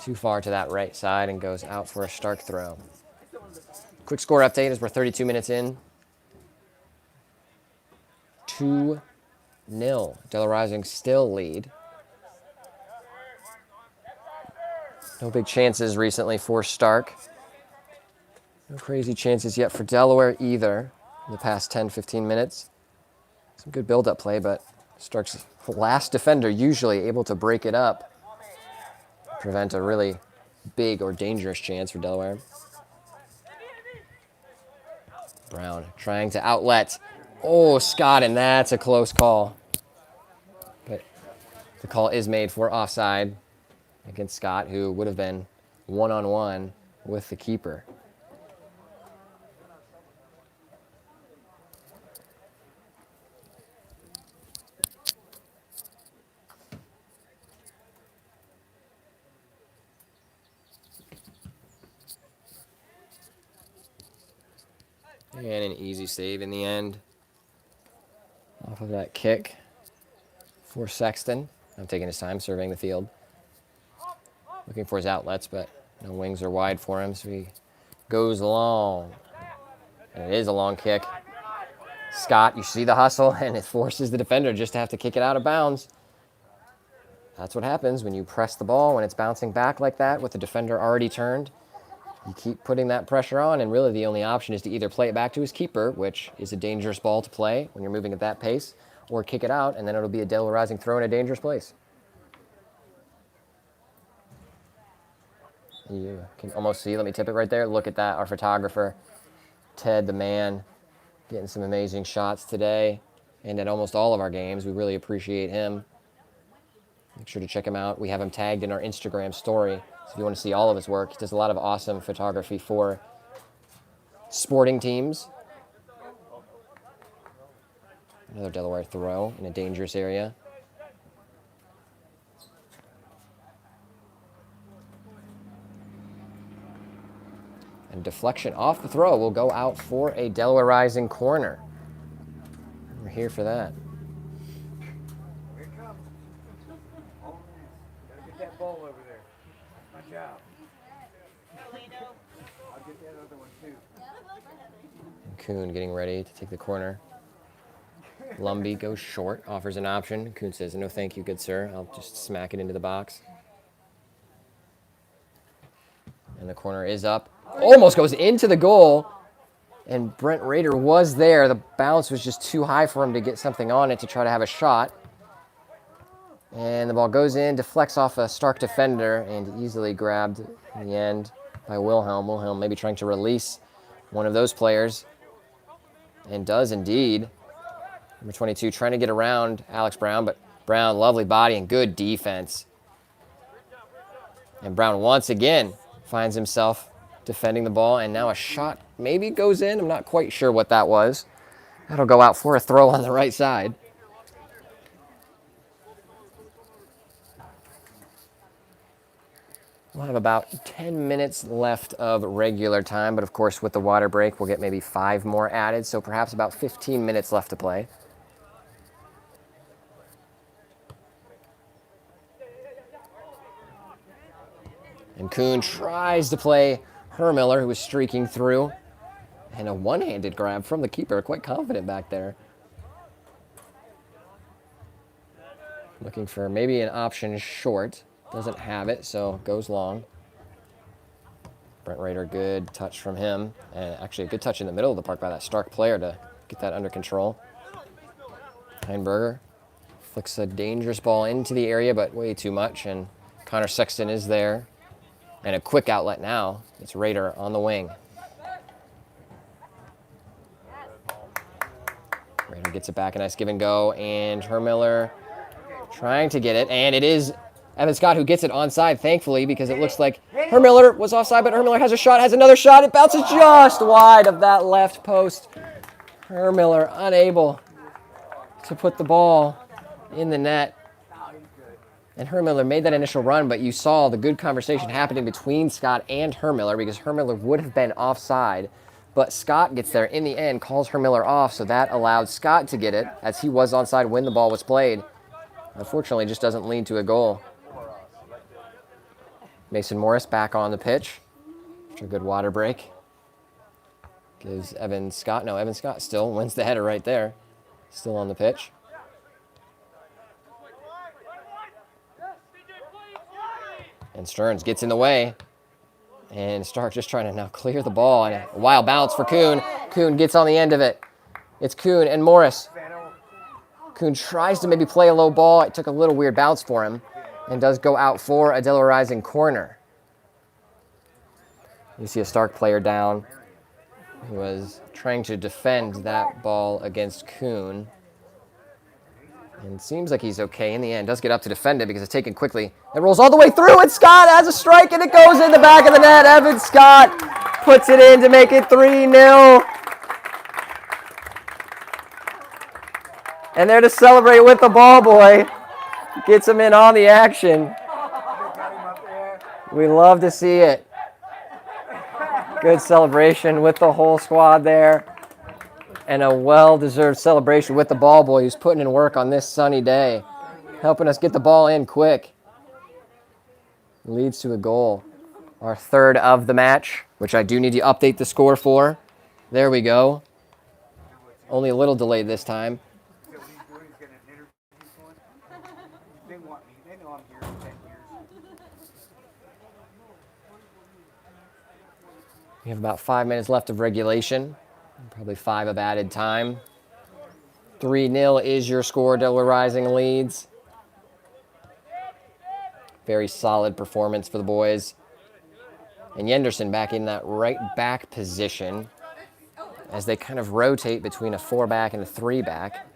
too far to that right side and goes out for a Stark throw. Quick score update as we're 32 minutes in. 2-0. Delaware Rising still lead. No big chances recently for Stark. No crazy chances yet for Delaware either in the past 10-15 minutes. Some good build-up play, but Stark's last defender usually able to break it up, prevent a really big or dangerous chance for Delaware. Brown trying to outlet. Oh, Scott, and that's a close call. But the call is made for offside against Scott, who would have been one-on-one with the keeper. And an easy save in the end. Off of that kick for Sexton. I'm taking his time surveying the field. Looking for his outlets, but no wings are wide for him, so he goes long. And it is a long kick. Scott, you see the hustle, and it forces the defender just to have to kick it out of bounds. That's what happens when you press the ball, when it's bouncing back like that with the defender already turned. You keep putting that pressure on, and really the only option is to either play it back to his keeper, which is a dangerous ball to play when you're moving at that pace, or kick it out, and then it'll be a Delaware Rising throw in a dangerous place. You can almost see, let me tip it right there. Look at that, our photographer, Ted the man, getting some amazing shots today, and at almost all of our games. We really appreciate him. Make sure to check him out. We have him tagged in our Instagram story. So if you want to see all of his work, he does a lot of awesome photography for sporting teams. Another Delaware throw in a dangerous area. And deflection off the throw will go out for a Delaware Rising corner. We're here for that. Here it comes. Oh, man. Gotta get that ball over there. Watch out. I'll get that other one too. Kuhn getting ready to take the corner. Lumby goes short, offers an option. Kuhn says, no thank you, good sir. I'll just smack it into the box. And the corner is up. Almost goes into the goal. And Brent Rader was there. The bounce was just too high for him to get something on it to try to have a shot. And the ball goes in, deflects off a Stark defender, and easily grabbed in the end by Wilhelm. Wilhelm maybe trying to release one of those players. And does indeed. Number 22 trying to get around Alex Brown, but Brown, lovely body and good defense. And Brown once again finds himself defending the ball, and now a shot maybe goes in. I'm not quite sure what that was. That'll go out for a throw on the right side. We'll have about 10 minutes left of regular time, but of course with the water break, we'll get maybe 5 more added, so perhaps about 15 minutes left to play. And Kuhn tries to play Hermiller, who was streaking through. And a one-handed grab from the keeper, quite confident back there. Looking for maybe an option short. Doesn't have it, so goes long. Brent Rader, good touch from him. And actually a good touch in the middle of the park by that Stark player to get that under control. Heinberger flicks a dangerous ball into the area, but way too much. And Connor Sexton is there. And a quick outlet now. It's Rader on the wing. Rader gets it back, a nice give and go. And Hermiller trying to get it. And it is Evan Scott who gets it onside, thankfully, because it looks like Hermiller was offside, but Hermiller has a shot, has another shot. It bounces just wide of that left post. Hermiller unable to put the ball in the net. And Hermiller made that initial run, but you saw the good conversation happening between Scott and Hermiller because Hermiller would have been offside. But Scott gets there in the end, calls Hermiller off, so that allowed Scott to get it as he was onside when the ball was played. Unfortunately, it just doesn't lead to a goal. Mason Morris back on the pitch after a good water break. Gives Evan Scott still wins the header right there. Still on the pitch. And Stearns gets in the way. And Stark just trying to now clear the ball. And a wild bounce for Kuhn. Kuhn gets on the end of it. It's Kuhn and Morris. Kuhn tries to maybe play a low ball. It took a little weird bounce for him. And does go out for a Delaware Rising corner. You see a Stark player down who was trying to defend that ball against Kuhn. And seems like he's okay in the end. Does get up to defend it because it's taken quickly. It rolls all the way through, and Scott has a strike, and it goes in the back of the net. Evan Scott puts it in to make it 3-0. And there to celebrate with the ball boy. Gets him in on the action. We love to see it. Good celebration with the whole squad there. And a well-deserved celebration with the ball boy who's putting in work on this sunny day, helping us get the ball in quick. Leads to a goal. Our third of the match, which I do need to update the score for. There we go. Only a little delayed this time. So what he's doing is getting an interview going. They want me. They know I'm here in 10 years. We have about 5 minutes left of regulation. Probably 5 of added time. 3-0 is your score. Delaware Rising leads. Very solid performance for the boys. And Yenderson back in that right back position as they kind of rotate between a 4-back and a 3-back.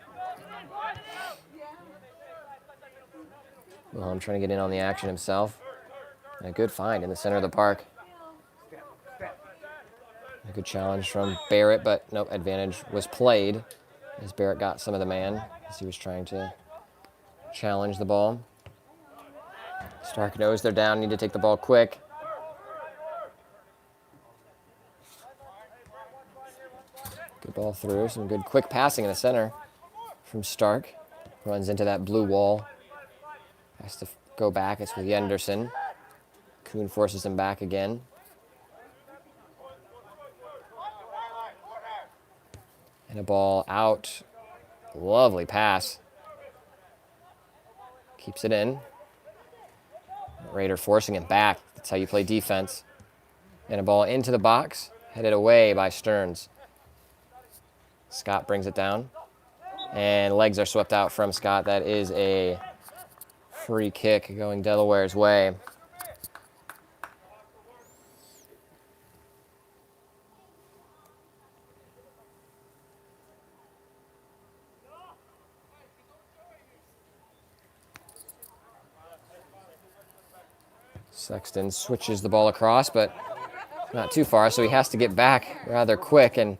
Well, I'm trying to get in on the action himself. And a good find in the center of the park. A Good challenge from Barrett, but nope, advantage was played as Barrett got some of the man as he was trying to challenge the ball. Stark knows they're down, need to take the ball quick. Good ball through, some good quick passing in the center from Stark. Runs into that blue wall. Has to go back, it's with Yenderson. Kuhn forces him back again. And a ball out. Lovely pass. Keeps it in. Raider forcing it back. That's how you play defense. And a ball into the box. Headed away by Stearns. Scott brings it down. And legs are swept out from Scott. That is a free kick going Delaware's way. Sexton switches the ball across, but not too far, so he has to get back rather quick, and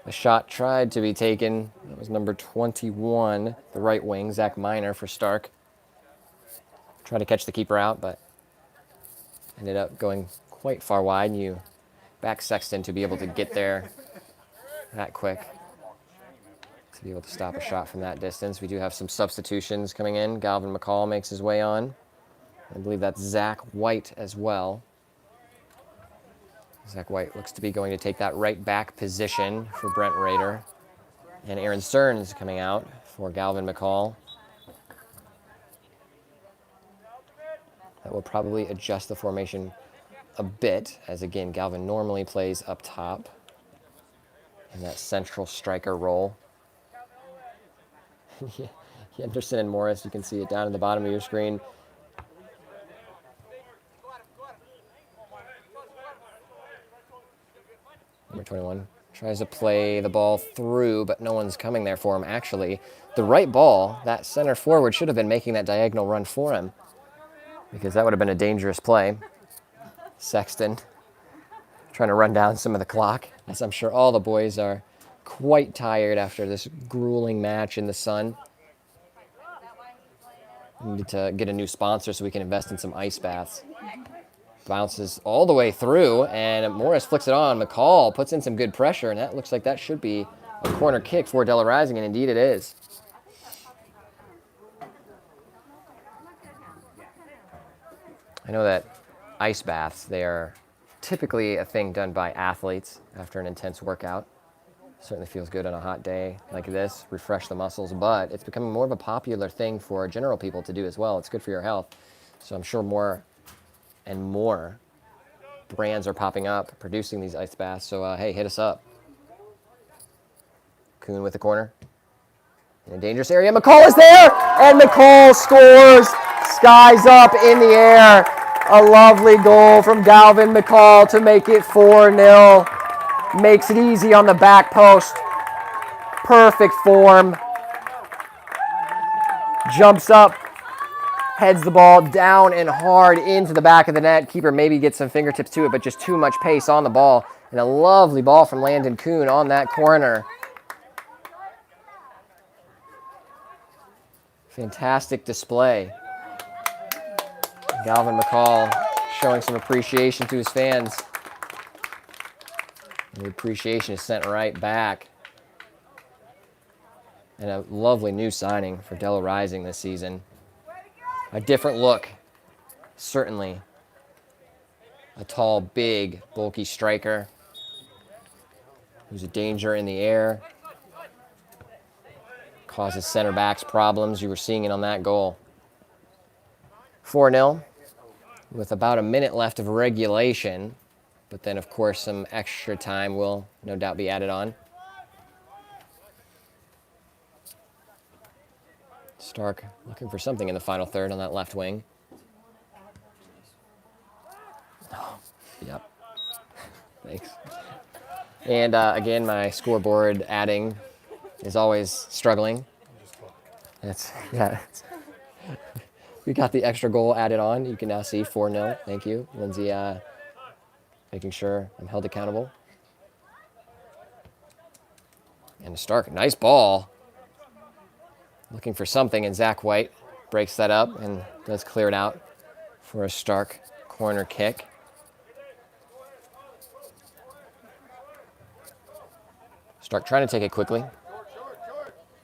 the shot tried to be taken. That was number 21, the right wing, Zach Miner for Stark. Tried to catch the keeper out, but ended up going quite far wide, and you back Sexton to be able to get there that quick to be able to stop a shot from that distance. We do have some substitutions coming in. Galvin McCall makes his way on. I believe that's Zach White as well. Zach White looks to be going to take that right back position for Brent Rader. And Aaron Stearns coming out for Galvin McCall. That will probably adjust the formation a bit, as again, Galvin normally plays up top in that central striker role. Henderson and Morris, you can see it down in the bottom of your screen. Number 21 tries to play the ball through, but no one's coming there for him. Actually, the right ball, that center forward should have been making that diagonal run for him, because that would have been a dangerous play. Sexton trying to run down some of the clock, as I'm sure all the boys are quite tired after this grueling match in the sun. We need to get a new sponsor so we can invest in some ice baths. Bounces all the way through, and Morris flicks it on. McCall puts in some good pressure, and that looks like that should be a corner kick for Delaware Rising, and indeed it is. I know that ice baths, they are typically a thing done by athletes after an intense workout. Certainly feels good on a hot day like this, refresh the muscles, but it's becoming more of a popular thing for general people to do as well. It's good for your health. So I'm sure more and more brands are popping up, producing these ice baths. So, hey, hit us up. Kuhn with the corner. In a dangerous area. McCall is there, and McCall scores. Skies up in the air. A lovely goal from Galvin McCall to make it 4-0. Makes it easy on the back post. Perfect form. Jumps up. Heads the ball down and hard into the back of the net. Keeper maybe gets some fingertips to it, but just too much pace on the ball. And a lovely ball from Landon Kuhn on that corner. Fantastic display. Galvin McCall showing some appreciation to his fans. And the appreciation is sent right back. And a lovely new signing for Delaware Rising this season. A different look, certainly. A tall, big, bulky striker who's a danger in the air. Causes center backs problems. You were seeing it on that goal. 4-0 with about a minute left of regulation. But then, of course, some extra time will no doubt be added on. Stark looking for something in the final third on that left wing. Oh, yep. Thanks. And again, my scoreboard adding is always struggling. We got the extra goal added on. You can now see 4-0. Thank you, Lindsay, making sure I'm held accountable. And Stark, nice ball. Looking for something, and Zach White breaks that up and does clear it out for a Stark corner kick. Stark trying to take it quickly.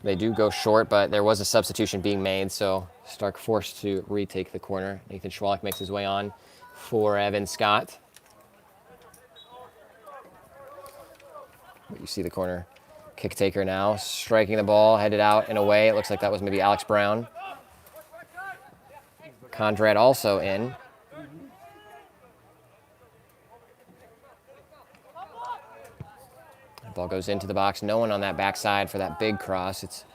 They do go short, but there was a substitution being made, so Stark forced to retake the corner. Nathan Schwalek makes his way on for Evan Scott. But you see the corner kick taker now, striking the ball, headed out and away. It looks like that was maybe Alex Brown. Conrad also in. The ball goes into the box. No one on that backside for that big cross. It's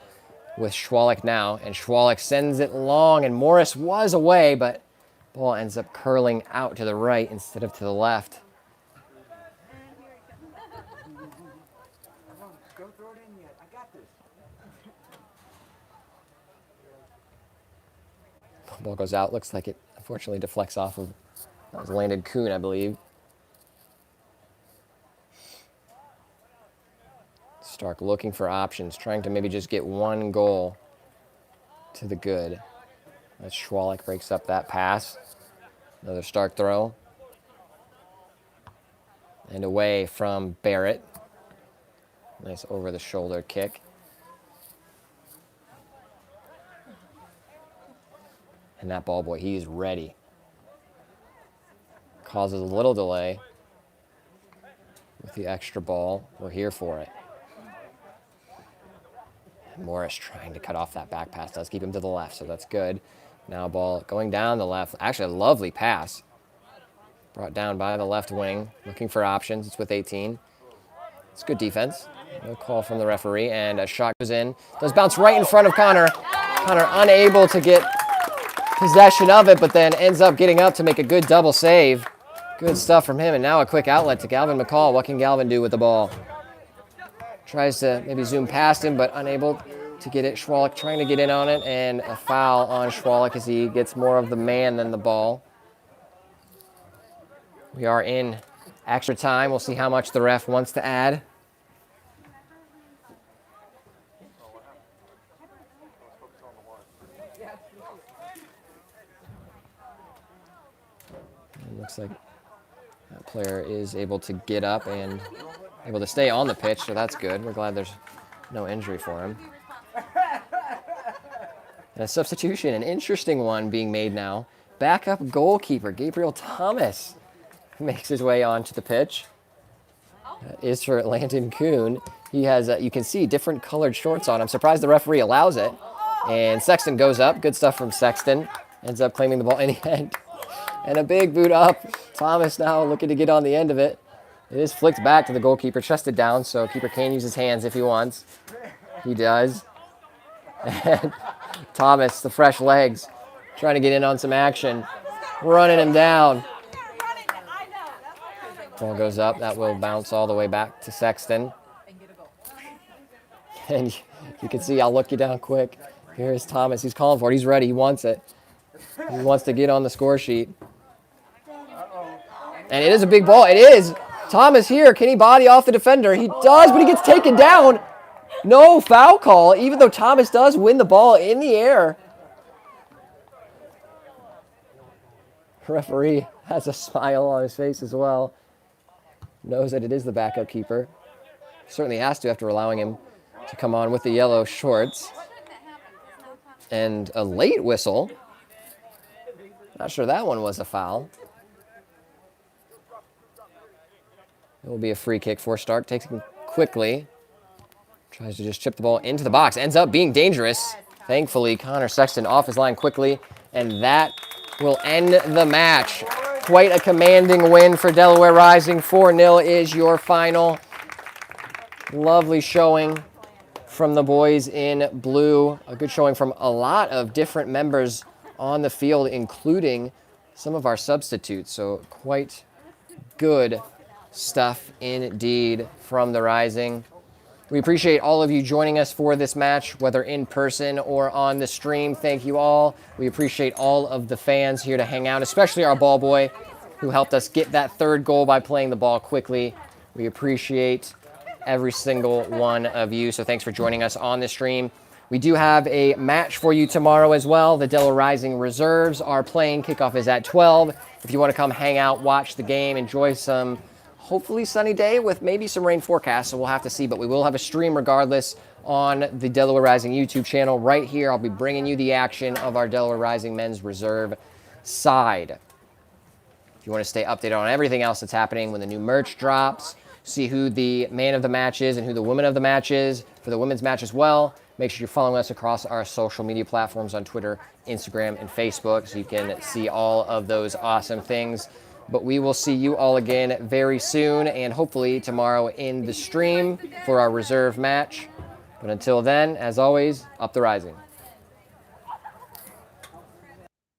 with Schwalek now, and Schwalek sends it long, and Morris was away, but ball ends up curling out to the right instead of to the left. Don't throw it in yet. I got this. Ball goes out. Looks like it unfortunately deflects off of, that was Landon Kuhn, I believe. Stark looking for options, trying to maybe just get one goal to the good. As Schwalek breaks up that pass. Another Stark throw. And away from Barrett. Nice over-the-shoulder kick. And that ball boy, he is ready. Causes a little delay with the extra ball. We're here for it. Morris trying to cut off that back pass. Does keep him to the left, so that's good. Now ball going down the left. Actually, a lovely pass. Brought down by the left wing. Looking for options. It's with 18. It's good defense. No call from the referee, and a shot goes in. Does bounce right in front of Connor. Connor unable to get possession of it, but then ends up getting up to make a good double save. Good stuff from him, and now a quick outlet to Galvin McCall. What can Galvin do with the ball? Tries to maybe zoom past him, but unable to get it. Schwalek trying to get in on it, and a foul on Schwalek as he gets more of the man than the ball. We are in extra time. We'll see how much the ref wants to add. It looks like that player is able to get up and able to stay on the pitch, so that's good. We're glad there's no injury for him. And a substitution, an interesting one being made now. Backup goalkeeper Gabriel Thomas makes his way onto the pitch. That is for Landon Kuhn. He has, you can see, different colored shorts on. I'm surprised the referee allows it. And Sexton goes up. Good stuff from Sexton. Ends up claiming the ball in the end. And a big boot up. Thomas now looking to get on the end of it. It is flicked back to the goalkeeper, chested down, so keeper can use his hands if he wants. He does. And Thomas, the fresh legs, trying to get in on some action. Running him down. Ball goes up. That will bounce all the way back to Sexton. And you can see, I'll look you down quick. Here's Thomas. He's calling for it. He's ready. He wants it. He wants to get on the score sheet. And it is a big ball. It is. Thomas here. Can he body off the defender? He does, but he gets taken down. No foul call, even though Thomas does win the ball in the air. Referee has a smile on his face as well. Knows that it is the backup keeper. Certainly has to after allowing him to come on with the yellow shorts. And a late whistle. Not sure that one was a foul. It will be a free kick for Stark. Takes him quickly. Tries to just chip the ball into the box. Ends up being dangerous. Thankfully, Connor Sexton off his line quickly. And that will end the match. Quite a commanding win for Delaware Rising. 4-0 is your final. Lovely showing from the boys in blue. A good showing from a lot of different members on the field, including some of our substitutes. So quite good stuff indeed from the Rising. We appreciate all of you joining us for this match, whether in person or on the stream. Thank you all. We appreciate all of the fans here to hang out, especially our ball boy who helped us get that third goal by playing the ball quickly. We appreciate every single one of you. So thanks for joining us on the stream. We do have a match for you tomorrow as well. The Delaware Rising reserves are playing. Kickoff is at 12. If you want to come hang out, watch the game, enjoy some hopefully sunny day with maybe some rain forecast, so we'll have to see. But we will have a stream regardless on the Delaware Rising YouTube channel right here. I'll be bringing you the action of our Delaware Rising men's reserve side. If you want to stay updated on everything else that's happening when the new merch drops, see who the man of the match is and who the woman of the match is for the women's match as well, make sure you're following us across our social media platforms on Twitter, Instagram, and Facebook so you can see all of those awesome things. But we will see you all again very soon and hopefully tomorrow in the stream for our reserve match. But until then, as always, up the Rising.